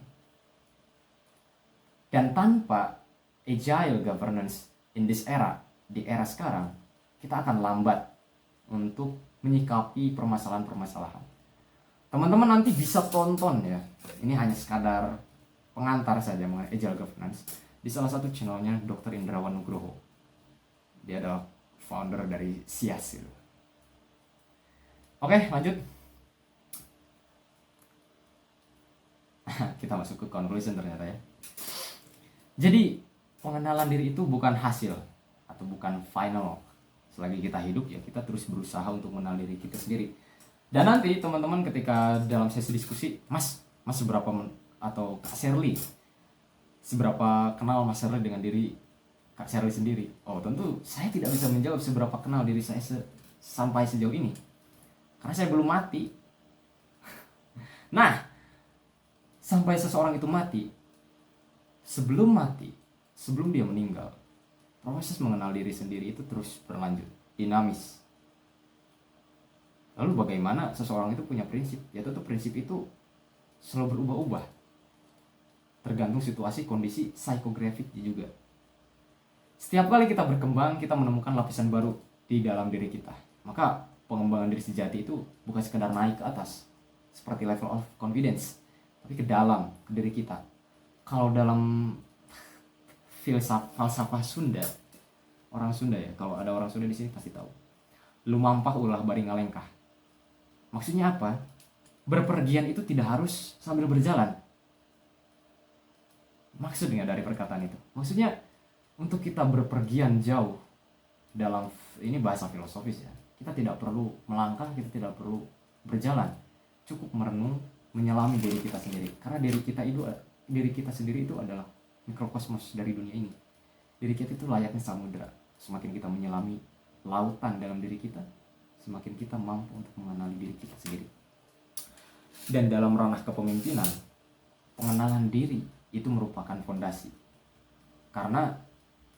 Dan tanpa agile governance in this era, di era sekarang, kita akan lambat untuk menyikapi permasalahan-permasalahan. Teman-teman nanti bisa tonton ya, ini hanya sekadar pengantar saja mengenai agile governance di salah satu channelnya Dr. Indrawan Nugroho. Dia adalah founder dari SIAS gitu. Oke, lanjut. Kita masuk ke conclusion ternyata ya. Jadi pengenalan diri itu bukan hasil atau bukan final. Selagi kita hidup ya kita terus berusaha untuk mengenal diri kita sendiri. Dan nanti teman-teman ketika dalam sesi diskusi, Mas seberapa atau Kak Shirley, seberapa kenal Mas Shirley dengan diri Kak Shirley sendiri? Oh tentu saya tidak bisa menjawab seberapa kenal diri saya sampai sejauh ini, karena saya belum mati. Nah, sampai seseorang itu mati, sebelum dia meninggal, proses mengenal diri sendiri itu terus berlanjut, dinamis. Lalu bagaimana seseorang itu punya prinsip? Ya tentu prinsip itu selalu berubah-ubah, tergantung situasi, kondisi, psikografik juga. Setiap kali kita berkembang, kita menemukan lapisan baru di dalam diri kita. Maka pengembangan diri sejati itu bukan sekedar naik ke atas, seperti level of confidence, tapi ke dalam, ke diri kita. Kalau dalam falsafah Sunda, orang Sunda ya, kalau ada orang Sunda di sini pasti tahu. Lumampah ulah bari ngalengkah. Maksudnya apa? Berpergian itu tidak harus sambil berjalan. Maksudnya dari perkataan itu, maksudnya untuk kita berpergian jauh dalam ini bahasa filosofis ya, kita tidak perlu melangkah, kita tidak perlu berjalan, cukup merenung, menyelami diri kita sendiri. Karena diri kita sendiri itu adalah mikrokosmos dari dunia ini. Diri kita itu layaknya samudra. Semakin kita menyelami lautan dalam diri kita, semakin kita mampu untuk mengenali diri kita sendiri. Dan dalam ranah kepemimpinan, pengenalan diri itu merupakan fondasi. Karena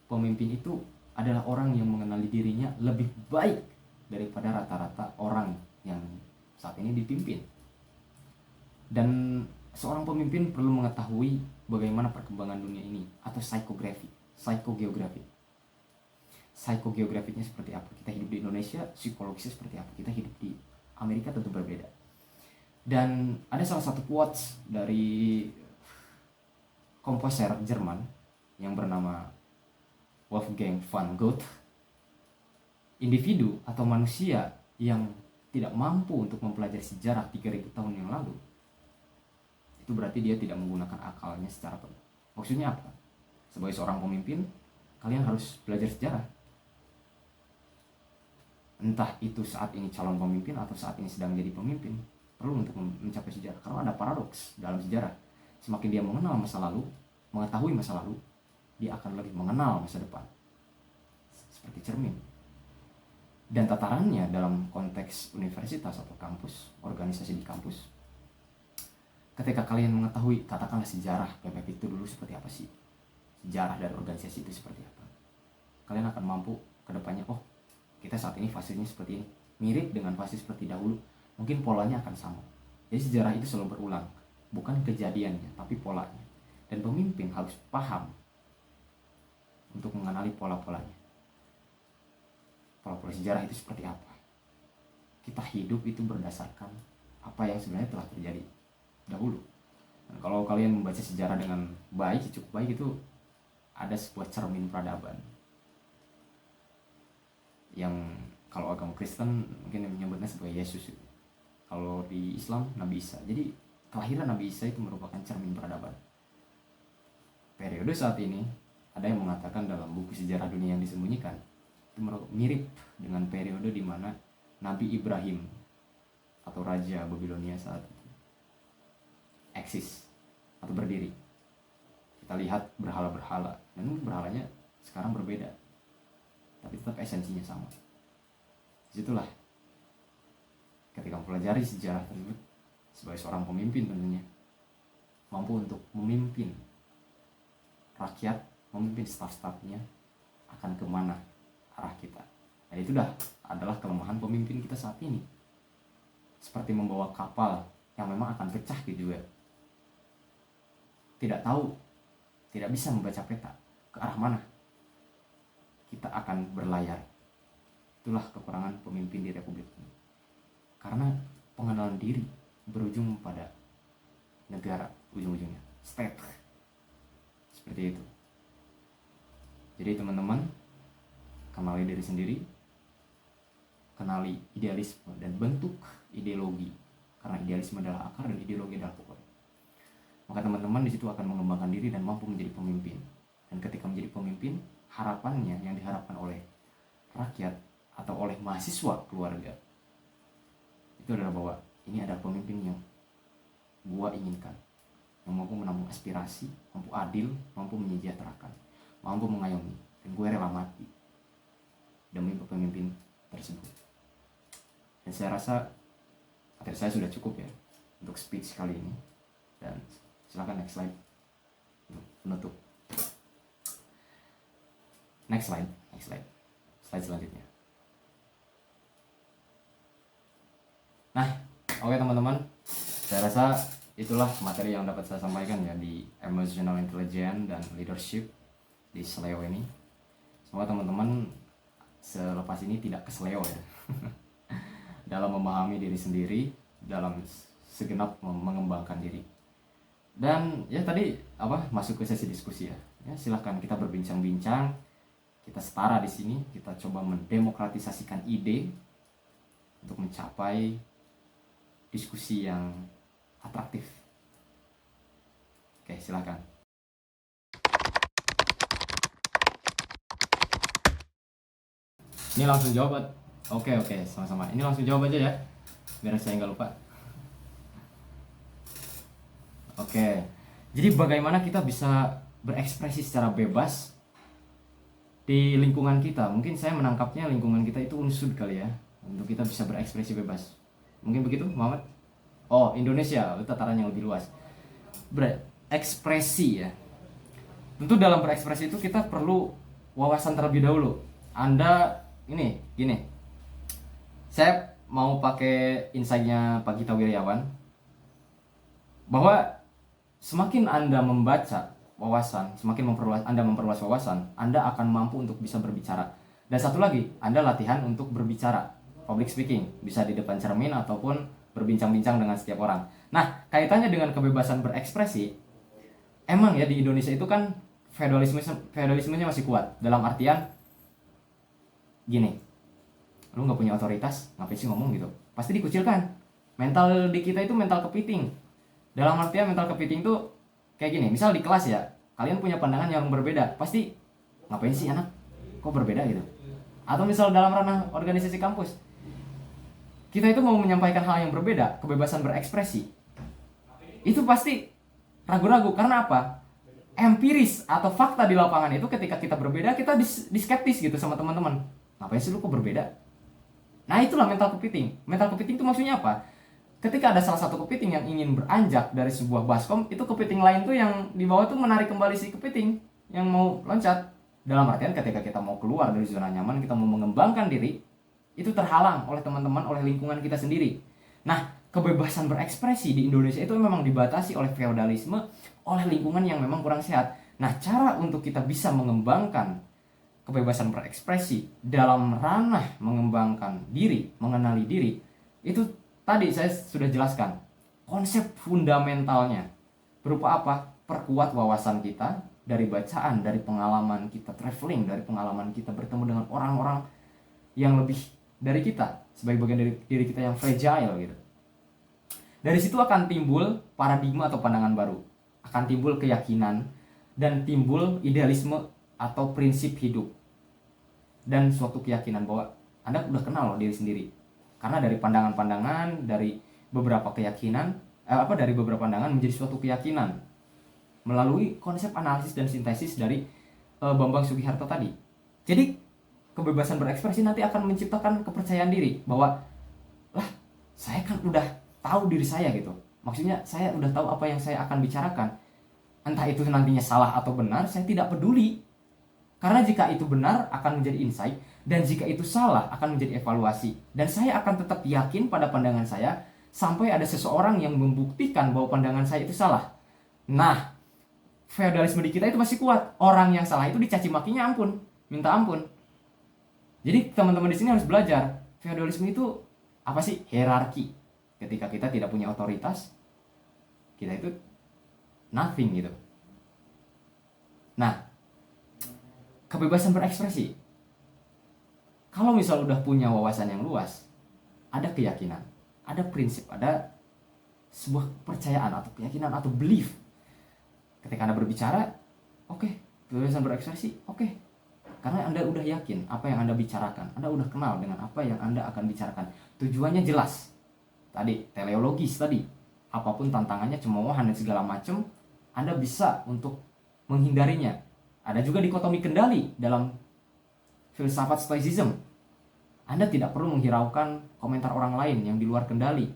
pemimpin itu adalah orang yang mengenali dirinya lebih baik daripada rata-rata orang yang saat ini dipimpin. Dan seorang pemimpin perlu mengetahui bagaimana perkembangan dunia ini atau psikogeografi. Psikogeografiknya seperti apa? Kita hidup di Indonesia, psikologisnya seperti apa? Kita hidup di Amerika tentu berbeda. Dan ada salah satu quotes dari komposer Jerman yang bernama Wolfgang von Goethe. Individu atau manusia yang tidak mampu untuk mempelajari sejarah 3000 tahun yang lalu, itu berarti dia tidak menggunakan akalnya secara penuh. Maksudnya apa? Sebagai seorang pemimpin, kalian harus belajar sejarah. Entah itu saat ini calon pemimpin atau saat ini sedang jadi pemimpin, perlu untuk mencapai sejarah. Karena ada paradoks dalam sejarah. Semakin dia mengenal masa lalu, mengetahui masa lalu, dia akan lebih mengenal masa depan. Seperti cermin. Dan tatarannya dalam konteks universitas atau kampus, organisasi di kampus, ketika kalian mengetahui katakanlah sejarah PPP itu dulu seperti apa sih, sejarah dari organisasi itu seperti apa, kalian akan mampu kedepannya, oh kita saat ini fasenya seperti ini, mirip dengan fase seperti dahulu, mungkin polanya akan sama. Jadi sejarah itu selalu berulang, bukan kejadiannya tapi polanya. Dan pemimpin harus paham untuk mengenali pola-polanya. Pola-pola sejarah itu seperti apa. Kita hidup itu berdasarkan apa yang sebenarnya telah terjadi dahulu. Dan kalau kalian membaca sejarah dengan baik, cukup baik, itu ada sebuah cermin peradaban. Yang kalau agama Kristen mungkin menyebutnya sebagai Yesus. Kalau di Islam Nabi Isa. Jadi kelahiran Nabi Isa itu merupakan cermin peradaban. Periode saat ini ada yang mengatakan dalam buku sejarah dunia yang disembunyikan itu mirip dengan periode di mana Nabi Ibrahim atau Raja Babilonia saat itu eksis atau berdiri. Kita lihat berhala-berhala, dan berhalanya sekarang berbeda, tapi tetap esensinya sama. Disitulah ketika mempelajari sejarah tersebut sebagai seorang pemimpin tentunya mampu untuk memimpin rakyat, memimpin staf-stafnya akan kemana arah kita. Dan itu adalah kelemahan pemimpin kita saat ini. Seperti membawa kapal yang memang akan pecah gitu ya. Tidak tahu, tidak bisa membaca peta ke arah mana kita akan berlayar. Itulah kekurangan pemimpin di Republik ini. Karena pengenalan diri berujung pada negara ujung-ujungnya, state. Seperti itu. Jadi teman-teman, kenali diri sendiri, kenali idealisme dan bentuk ideologi, karena idealisme adalah akar dan ideologi adalah pokok. Maka teman-teman di situ akan mengembangkan diri dan mampu menjadi pemimpin. Dan ketika menjadi pemimpin, harapannya yang diharapkan oleh rakyat atau oleh mahasiswa keluarga itu adalah bahwa ini ada pemimpin yang gua inginkan, yang mampu menampung aspirasi, mampu adil, mampu menyejahterakan, mampu mengayomi, dan gue rela mati demi pemimpin tersebut. Dan saya rasa materi saya sudah cukup ya untuk speech kali ini. Dan silakan next slide untuk penutup. Next slide selanjutnya. Nah, oke teman-teman, saya rasa itulah materi yang dapat saya sampaikan ya di Emotional Intelligence dan Leadership di Seleo ini. Semoga teman-teman selepas ini tidak keseleo ya dalam memahami diri sendiri, dalam segenap mengembangkan diri. Dan ya tadi masuk ke sesi diskusi ya. Silahkan kita berbincang-bincang, kita setara di sini, kita coba mendemokratisasikan ide untuk mencapai diskusi yang atraktif. Oke, silahkan. Ini langsung jawab. Oke, sama-sama. Ini langsung jawab aja ya, biar saya nggak lupa. Oke, jadi bagaimana kita bisa berekspresi secara bebas di lingkungan kita? Mungkin saya menangkapnya lingkungan kita itu unsur kali ya, untuk kita bisa berekspresi bebas. Mungkin begitu, Muhammad? Oh, Indonesia, tataran yang lebih luas. Berekspresi ya. Tentu dalam berekspresi itu kita perlu wawasan terlebih dahulu. Anda ini gini, saya mau pakai insight-nya Pak Gita Wirjawan, bahwa semakin Anda membaca wawasan, semakin Anda memperluas wawasan, Anda akan mampu untuk bisa berbicara. Dan satu lagi, Anda latihan untuk berbicara, public speaking, bisa di depan cermin ataupun berbincang-bincang dengan setiap orang. Nah, kaitannya dengan kebebasan berekspresi, emang ya di Indonesia itu kan feodalismenya masih kuat, dalam artian gini, lu nggak punya otoritas, ngapain sih ngomong gitu? Pasti dikucilkan. Mental di kita itu mental kepiting. Dalam artian mental kepiting tuh kayak gini. Misal di kelas ya, kalian punya pandangan yang berbeda, pasti ngapain sih anak? Kok berbeda gitu? Atau misal dalam ranah organisasi kampus, kita itu mau menyampaikan hal yang berbeda, kebebasan berekspresi, itu pasti ragu-ragu. Karena apa? Empiris atau fakta di lapangan itu ketika kita berbeda, kita diskeptis gitu sama teman-teman. Ngapain sih lu kok berbeda? Nah itulah mental kepiting. Mental kepiting itu maksudnya apa? Ketika ada salah satu kepiting yang ingin beranjak dari sebuah baskom, itu kepiting lain tuh yang di bawah tuh menarik kembali si kepiting yang mau loncat. Dalam artian ketika kita mau keluar dari zona nyaman, kita mau mengembangkan diri, itu terhalang oleh teman-teman, oleh lingkungan kita sendiri. Nah, kebebasan berekspresi di Indonesia itu memang dibatasi oleh feodalisme, oleh lingkungan yang memang kurang sehat. Nah, cara untuk kita bisa mengembangkan kebebasan berekspresi dalam ranah mengembangkan diri, mengenali diri, itu tadi saya sudah jelaskan. Konsep fundamentalnya berupa apa? Perkuat wawasan kita dari bacaan, dari pengalaman kita traveling, dari pengalaman kita bertemu dengan orang-orang yang lebih dari kita, sebagai bagian dari diri kita yang fragile gitu. Dari situ akan timbul paradigma atau pandangan baru, akan timbul keyakinan, dan timbul idealisme atau prinsip hidup, dan suatu keyakinan bahwa Anda udah kenal loh diri sendiri. Karena dari pandangan-pandangan, dari beberapa keyakinan, dari beberapa pandangan menjadi suatu keyakinan melalui konsep analisis dan sintesis dari Bambang Sugiharto tadi. Jadi kebebasan berekspresi nanti akan menciptakan kepercayaan diri bahwa lah, saya kan udah tahu diri saya gitu. Maksudnya saya udah tahu apa yang saya akan bicarakan. Entah itu nantinya salah atau benar, saya tidak peduli. Karena jika itu benar akan menjadi insight, dan jika itu salah akan menjadi evaluasi. Dan saya akan tetap yakin pada pandangan saya sampai ada seseorang yang membuktikan bahwa pandangan saya itu salah. Nah, feodalisme di kita itu masih kuat. Orang yang salah itu dicaci makinya ampun, minta ampun. Jadi teman-teman di sini harus belajar. Feodalisme itu apa sih? Hierarki. Ketika kita tidak punya otoritas, kita itu nothing gitu. Nah, kebebasan berekspresi. Kalau misal udah punya wawasan yang luas, ada keyakinan, ada prinsip, ada sebuah kepercayaan atau keyakinan atau belief. Ketika Anda berbicara, oke, kebebasan berekspresi, oke. Karena Anda udah yakin apa yang Anda bicarakan. Anda udah kenal dengan apa yang Anda akan bicarakan. Tujuannya jelas. Tadi, teleologis tadi. Apapun tantangannya, cemoohan dan segala macam, Anda bisa untuk menghindarinya. Ada juga dikotomi kendali dalam filsafat stoicism. Anda tidak perlu menghiraukan komentar orang lain yang di luar kendali.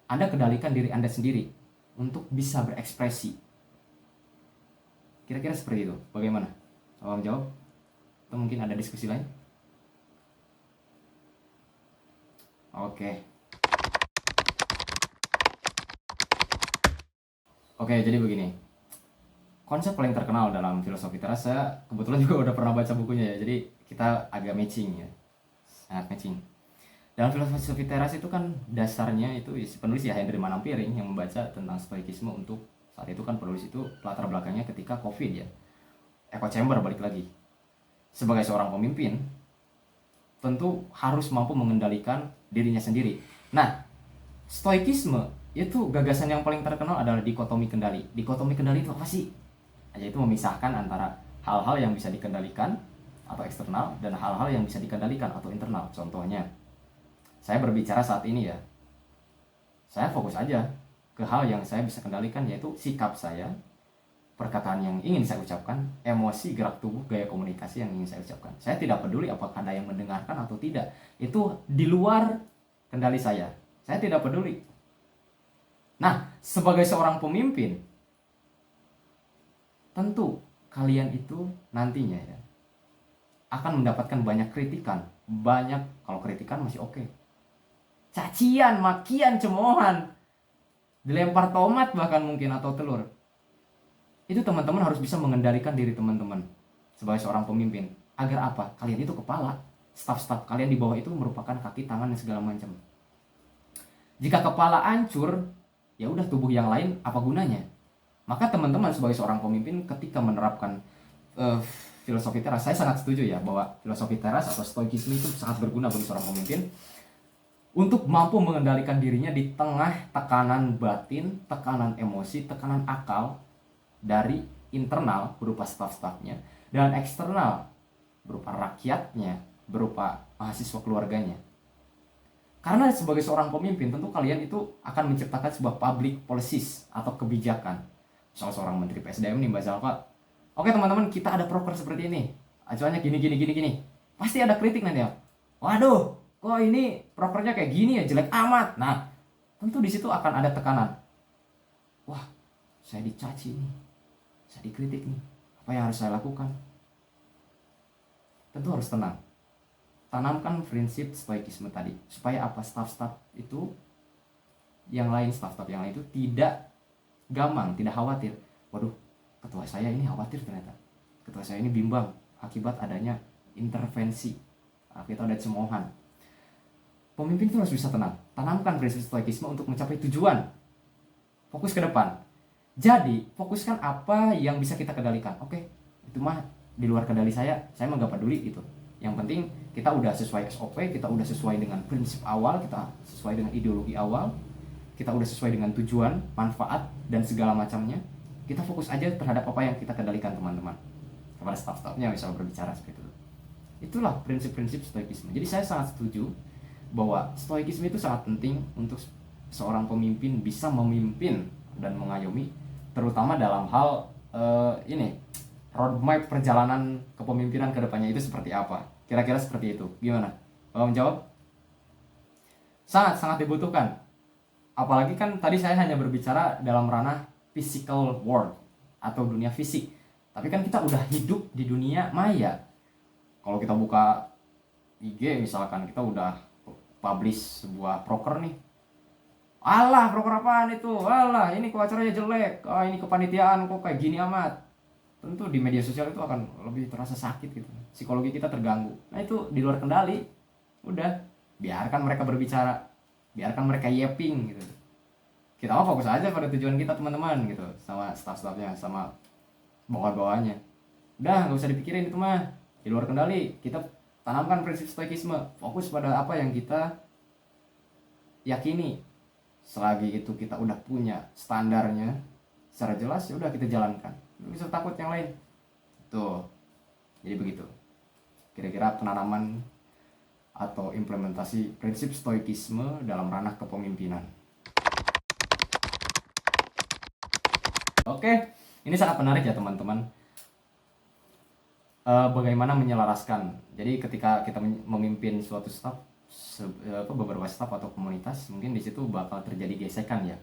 Anda kendalikan diri Anda sendiri untuk bisa berekspresi. Kira-kira seperti itu. Bagaimana? Tolong jawab. Atau mungkin ada diskusi lain? Oke, jadi begini. Konsep paling terkenal dalam filosofi teras, saya kebetulan juga udah pernah baca bukunya ya. Jadi kita agak matching ya. Sangat matching. Dalam filosofi teras itu kan dasarnya itu penulis ya Henry Manampiring yang membaca tentang stoikisme untuk saat itu kan penulis itu latar belakangnya ketika Covid ya. Echo chamber balik lagi. Sebagai seorang pemimpin tentu harus mampu mengendalikan dirinya sendiri. Nah, stoikisme itu gagasan yang paling terkenal adalah dikotomi kendali. Dikotomi kendali itu apa sih? Yaitu memisahkan antara hal-hal yang bisa dikendalikan atau eksternal dan hal-hal yang bisa dikendalikan atau internal. Contohnya, saya berbicara saat ini ya, saya fokus aja ke hal yang saya bisa kendalikan, yaitu sikap saya, perkataan yang ingin saya ucapkan, emosi, gerak tubuh, gaya komunikasi yang ingin saya ucapkan. Saya tidak peduli apakah ada yang mendengarkan atau tidak. Itu di luar kendali saya. Saya tidak peduli. Nah, sebagai seorang pemimpin, tentu kalian itu nantinya ya akan mendapatkan banyak kritikan. Banyak, kalau kritikan masih oke. Cacian, makian, cemoohan, dilempar tomat bahkan mungkin atau telur. Itu teman-teman harus bisa mengendalikan diri teman-teman sebagai seorang pemimpin. Agar apa? Kalian itu kepala, staf-staf kalian di bawah itu merupakan kaki, tangan, dan segala macam. Jika kepala hancur, ya udah tubuh yang lain apa gunanya? Maka teman-teman sebagai seorang pemimpin ketika menerapkan filosofi teras, saya sangat setuju ya bahwa filosofi teras atau stoikisme itu sangat berguna bagi seorang pemimpin untuk mampu mengendalikan dirinya di tengah tekanan batin, tekanan emosi, tekanan akal dari internal berupa staf-stafnya dan eksternal berupa rakyatnya, berupa mahasiswa keluarganya. Karena sebagai seorang pemimpin tentu kalian itu akan menciptakan sebuah public policies atau kebijakan. Misalnya seorang menteri PSDM nih Mbak Zalfa, oke teman-teman, kita ada proker seperti ini, acuannya gini. Pasti ada kritik nanti ya. Waduh, kok ini prokernya kayak gini ya, jelek amat. Nah, tentu di situ akan ada tekanan. Wah, saya dicaci nih, saya dikritik nih, apa yang harus saya lakukan? Tentu harus tenang. Tanamkan prinsip stoikisme tadi, supaya apa, staff-staff itu yang lain, staff-staff yang lain itu tidak gamang, tidak khawatir. Waduh, ketua saya ini khawatir ternyata, ketua saya ini bimbang akibat adanya intervensi, kita ada cemoohan. Pemimpin itu harus bisa tenang. Tanamkan prinsip stoikisme untuk mencapai tujuan. Fokus ke depan. Jadi, fokuskan apa yang bisa kita kendalikan. Oke, itu mah di luar kendali saya mah gak peduli gitu. Yang penting kita udah sesuai SOP, kita udah sesuai dengan prinsip awal, kita sesuai dengan ideologi awal, kita udah sesuai dengan tujuan, manfaat, dan segala macamnya. Kita fokus aja terhadap apa yang kita kendalikan, teman-teman. Kepada staff-staffnya misal berbicara seperti itu. Itulah prinsip-prinsip stoikisme. Jadi saya sangat setuju bahwa stoikisme itu sangat penting untuk seorang pemimpin bisa memimpin dan mengayomi, terutama dalam hal ini roadmap perjalanan kepemimpinan kedepannya itu seperti apa. Kira-kira seperti itu. Gimana? Kalau menjawab? Sangat dibutuhkan. Apalagi kan tadi saya hanya berbicara dalam ranah physical world atau dunia fisik. Tapi kan kita udah hidup di dunia maya. Kalau kita buka IG misalkan, kita udah publish sebuah proker nih. Alah, proker apaan itu? Alah, ini kok acaranya jelek. Ini kepanitiaan kok kayak gini amat. Tentu di media sosial itu akan lebih terasa sakit gitu. Psikologi kita terganggu. Nah, itu di luar kendali. Udah, biarkan mereka berbicara. Biarkan mereka yeping gitu. Kita mah fokus aja pada tujuan kita, teman-teman gitu. Sama staff-staffnya, sama bawah-bawahnya. Udah, nggak usah dipikirin itu mah. Di luar kendali. Kita tanamkan prinsip stoikisme, fokus pada apa yang kita yakini. Selagi itu kita udah punya standarnya secara jelas, ya udah kita jalankan. Nggak bisa takut yang lain. Tuh. Jadi begitu. Kira-kira penanaman atau implementasi prinsip stoikisme dalam ranah kepemimpinan. Oke, ini sangat menarik ya teman-teman. Bagaimana menyelaraskan. Jadi ketika kita memimpin suatu staff, beberapa staff atau komunitas, mungkin di situ bakal terjadi gesekan ya.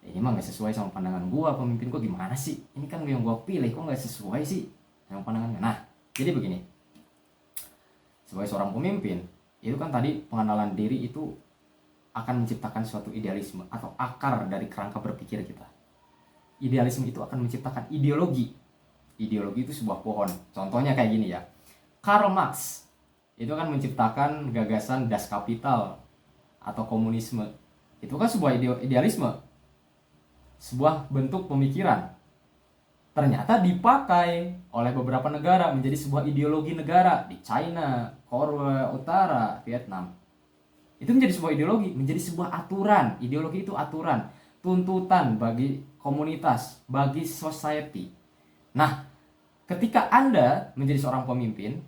Ini mah nggak sesuai sama pandangan gua, pemimpin gua gimana sih? Ini kan yang gua pilih, kok nggak sesuai sih sama pandangannya. Nah, jadi begini. Sebagai seorang pemimpin, itu kan tadi pengenalan diri itu akan menciptakan suatu idealisme atau akar dari kerangka berpikir kita. Idealisme itu akan menciptakan ideologi. Ideologi itu sebuah pohon. Contohnya kayak gini ya. Karl Marx itu kan menciptakan gagasan Das Kapital atau komunisme. Itu kan sebuah idealisme. Sebuah bentuk pemikiran. Ternyata dipakai oleh beberapa negara menjadi sebuah ideologi negara. Di China, Korea Utara, Vietnam. Itu menjadi sebuah ideologi, menjadi sebuah aturan. Ideologi itu aturan, tuntutan bagi komunitas, bagi society. Nah, ketika Anda menjadi seorang pemimpin,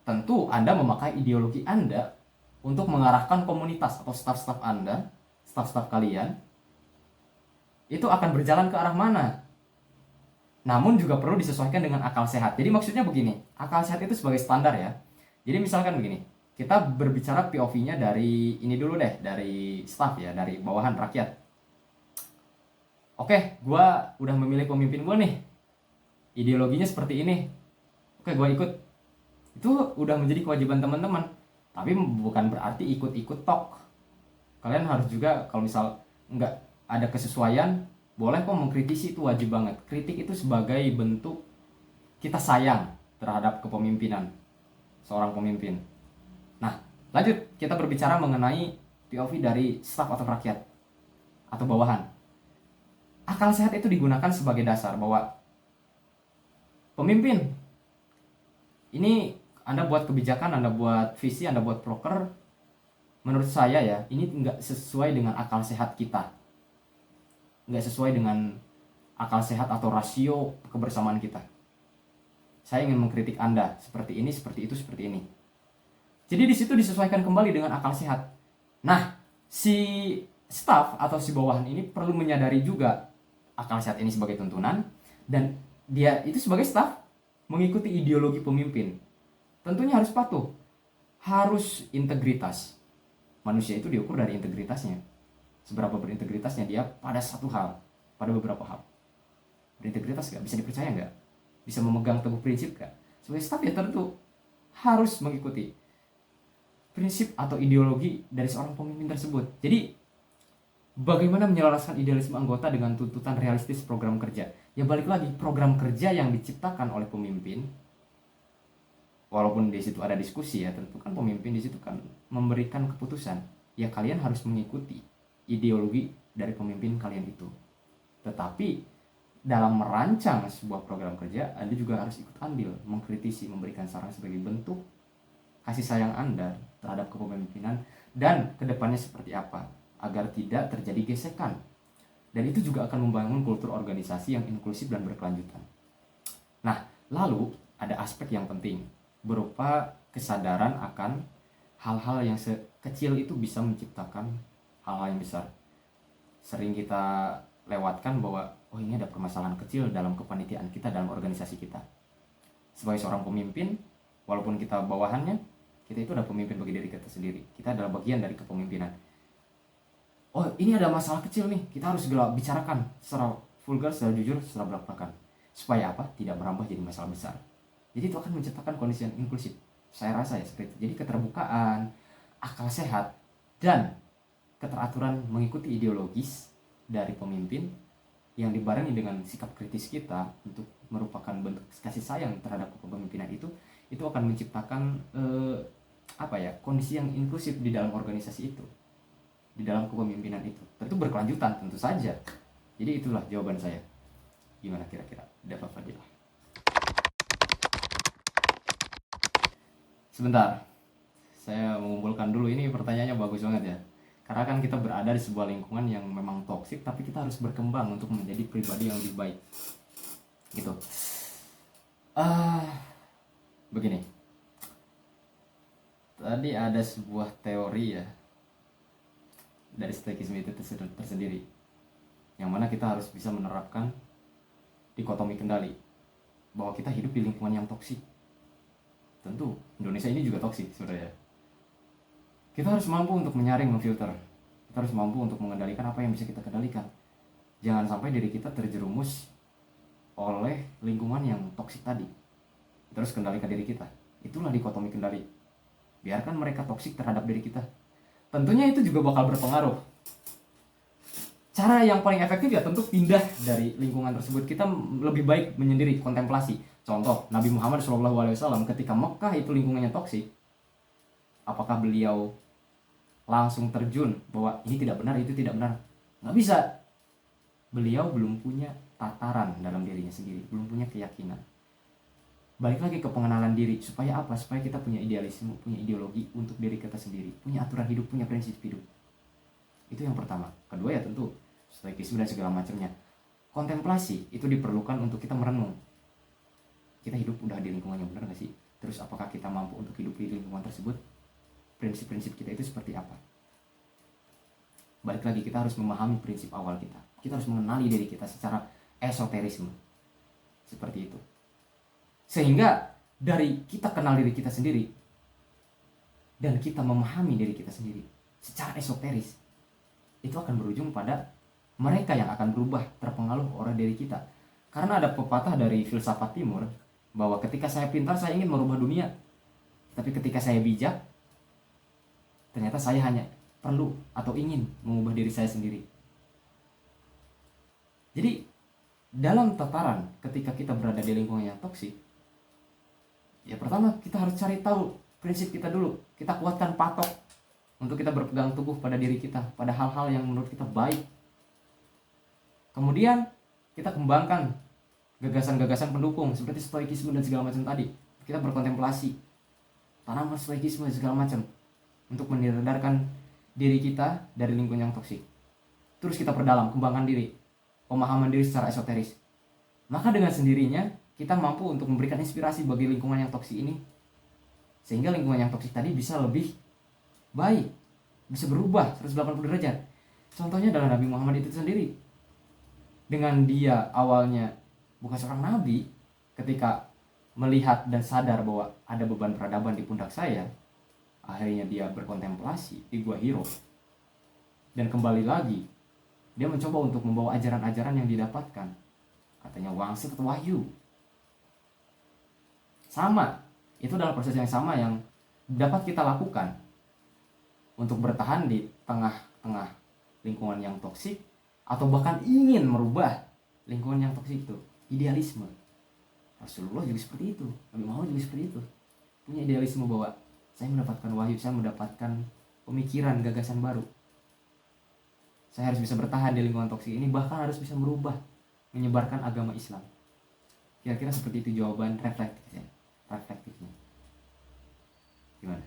tentu Anda memakai ideologi Anda untuk mengarahkan komunitas atau staf-staf Anda, staf-staf kalian, itu akan berjalan ke arah mana. Namun juga perlu disesuaikan dengan akal sehat. Jadi maksudnya begini, akal sehat itu sebagai standar ya. Jadi misalkan begini, kita berbicara POV-nya dari ini dulu deh, dari staf ya, dari bawahan rakyat. Oke, gue udah memilih pemimpin gue nih. Ideologinya seperti ini. Oke, gue ikut. Itu udah menjadi kewajiban teman-teman. Tapi bukan berarti ikut-ikut tok. Kalian harus juga, kalau misal nggak ada kesesuaian, boleh kok mengkritisi, itu wajib banget. Kritik itu sebagai bentuk kita sayang terhadap kepemimpinan seorang pemimpin. Nah, lanjut kita berbicara mengenai POV dari staf atau rakyat atau bawahan. Akal sehat itu digunakan sebagai dasar bahwa pemimpin ini Anda buat kebijakan, Anda buat visi, Anda buat proker, menurut saya ya, ini nggak sesuai dengan akal sehat kita. Nggak sesuai dengan akal sehat atau rasio kebersamaan kita. Saya ingin mengkritik Anda, seperti ini, seperti itu, seperti ini. Jadi di situ disesuaikan kembali dengan akal sehat. Nah, si staff atau si bawahan ini perlu menyadari juga akal sehat ini sebagai tuntunan, dan dia itu sebagai staff mengikuti ideologi pemimpin. Tentunya harus patuh, harus integritas. Manusia itu diukur dari integritasnya. Seberapa berintegritasnya dia pada satu hal, pada beberapa hal. Berintegritas gak? Bisa dipercaya gak? Bisa memegang teguh prinsip gak? Sebagai staf ya tentu harus mengikuti prinsip atau ideologi dari seorang pemimpin tersebut. Jadi bagaimana menyelaraskan idealisme anggota dengan tuntutan realistis program kerja? Ya balik lagi, program kerja yang diciptakan oleh pemimpin, walaupun di situ ada diskusi ya, tentu kan pemimpin di situ kan memberikan keputusan. Ya kalian harus mengikuti ideologi dari pemimpin kalian itu. Tetapi dalam merancang sebuah program kerja, Anda juga harus ikut andil, mengkritisi, memberikan saran sebagai bentuk kasih sayang Anda terhadap kepemimpinan dan kedepannya seperti apa, agar tidak terjadi gesekan. Dan itu juga akan membangun kultur organisasi yang inklusif dan berkelanjutan. Nah, lalu ada aspek yang penting berupa kesadaran akan hal-hal yang sekecil itu bisa menciptakan hal-hal yang besar. Sering kita lewatkan bahwa oh ini ada permasalahan kecil dalam kepanitiaan kita, dalam organisasi kita. Sebagai seorang pemimpin, walaupun kita bawahannya, kita itu ada pemimpin bagi diri kita sendiri. Kita adalah bagian dari kepemimpinan. Oh ini ada masalah kecil nih, kita harus segera bicarakan secara vulgar, secara jujur, secara belak-belakan. Supaya apa? Tidak merambah jadi masalah besar. Jadi itu akan menciptakan kondisi yang inklusif. Saya rasa ya seperti itu. Jadi keterbukaan, akal sehat, dan keteraturan mengikuti ideologis dari pemimpin yang dibarengi dengan sikap kritis kita untuk merupakan bentuk kasih sayang terhadap kepemimpinan itu akan menciptakan kondisi yang inklusif di dalam organisasi itu, di dalam kepemimpinan itu. Tentu berkelanjutan tentu saja. Jadi itulah jawaban saya. Gimana kira-kira? Dapat Fadilah. Sebentar, saya mengumpulkan dulu, ini pertanyaannya bagus banget ya. Karena kan kita berada di sebuah lingkungan yang memang toksik, tapi kita harus berkembang untuk menjadi pribadi yang lebih baik. Gitu. Begini. Tadi ada sebuah teori ya dari stoikisme itu tersendiri, yang mana kita harus bisa menerapkan dikotomi kendali, bahwa kita hidup di lingkungan yang toksik. Tentu Indonesia ini juga toksik sebenarnya. Kita harus mampu untuk menyaring, memfilter. Kita harus mampu untuk mengendalikan apa yang bisa kita kendalikan. Jangan sampai diri kita terjerumus oleh lingkungan yang toksik tadi. Kita harus kendalikan diri kita. Itulah dikotomi kendali. Biarkan mereka toksik terhadap diri kita. Tentunya itu juga bakal berpengaruh. Cara yang paling efektif ya tentu pindah dari lingkungan tersebut. Kita lebih baik menyendiri, kontemplasi. Contoh, Nabi Muhammad SAW ketika Mekah itu lingkungannya toksik, apakah beliau langsung terjun bahwa ini tidak benar, itu tidak benar? Nggak bisa. Beliau belum punya tataran dalam dirinya sendiri, belum punya keyakinan. Balik lagi ke pengenalan diri. Supaya apa? Supaya kita punya idealisme, punya ideologi untuk diri kita sendiri, punya aturan hidup, punya prinsip hidup. Itu yang pertama. Kedua ya tentu stoikisme dan segala macamnya. Kontemplasi itu diperlukan untuk kita merenung. Kita hidup udah di lingkungan yang benar gak sih? Terus apakah kita mampu untuk hidup di lingkungan tersebut? Prinsip-prinsip kita itu seperti apa? Balik lagi, kita harus memahami prinsip awal kita. Kita harus mengenali diri kita secara esoterisme. Seperti itu. Sehingga dari kita kenal diri kita sendiri dan kita memahami diri kita sendiri secara esoteris, itu akan berujung pada mereka yang akan berubah, terpengaruh oleh diri kita. Karena ada pepatah dari filsafat timur bahwa ketika saya pintar saya ingin merubah dunia, tapi ketika saya bijak ternyata saya hanya perlu atau ingin mengubah diri saya sendiri. Jadi dalam tataran ketika kita berada di lingkungan yang toksik, ya pertama kita harus cari tahu prinsip kita dulu. Kita kuatkan patok untuk kita berpegang teguh pada diri kita, pada hal-hal yang menurut kita baik. Kemudian kita kembangkan gagasan-gagasan pendukung seperti stoikisme dan segala macam tadi. Kita berkontemplasi, tanaman stoikisme segala macam untuk menyadarkan diri kita dari lingkungan yang toksik. Terus kita perdalam, kembangkan diri, pemahaman diri secara esoteris. Maka dengan sendirinya kita mampu untuk memberikan inspirasi bagi lingkungan yang toksik ini, sehingga lingkungan yang toksik tadi bisa lebih baik, bisa berubah 180 derajat. Contohnya adalah Nabi Muhammad itu sendiri. Dengan dia awalnya bukan seorang nabi, ketika melihat dan sadar bahwa ada beban peradaban di pundak saya, akhirnya dia berkontemplasi di Gua Hiro, dan kembali lagi dia mencoba untuk membawa ajaran-ajaran yang didapatkan, katanya wangsit atau wahyu. Sama, itu adalah proses yang sama yang dapat kita lakukan untuk bertahan di tengah-tengah lingkungan yang toksik, atau bahkan ingin merubah lingkungan yang toksik itu. Idealisme. Rasulullah juga seperti itu, Nabi Muhammad juga seperti itu, punya idealisme bahwa saya mendapatkan wahyu, saya mendapatkan pemikiran, gagasan baru, saya harus bisa bertahan di lingkungan toksik ini, bahkan harus bisa merubah, menyebarkan agama Islam. Kira-kira seperti itu jawaban reflektifnya. Gimana?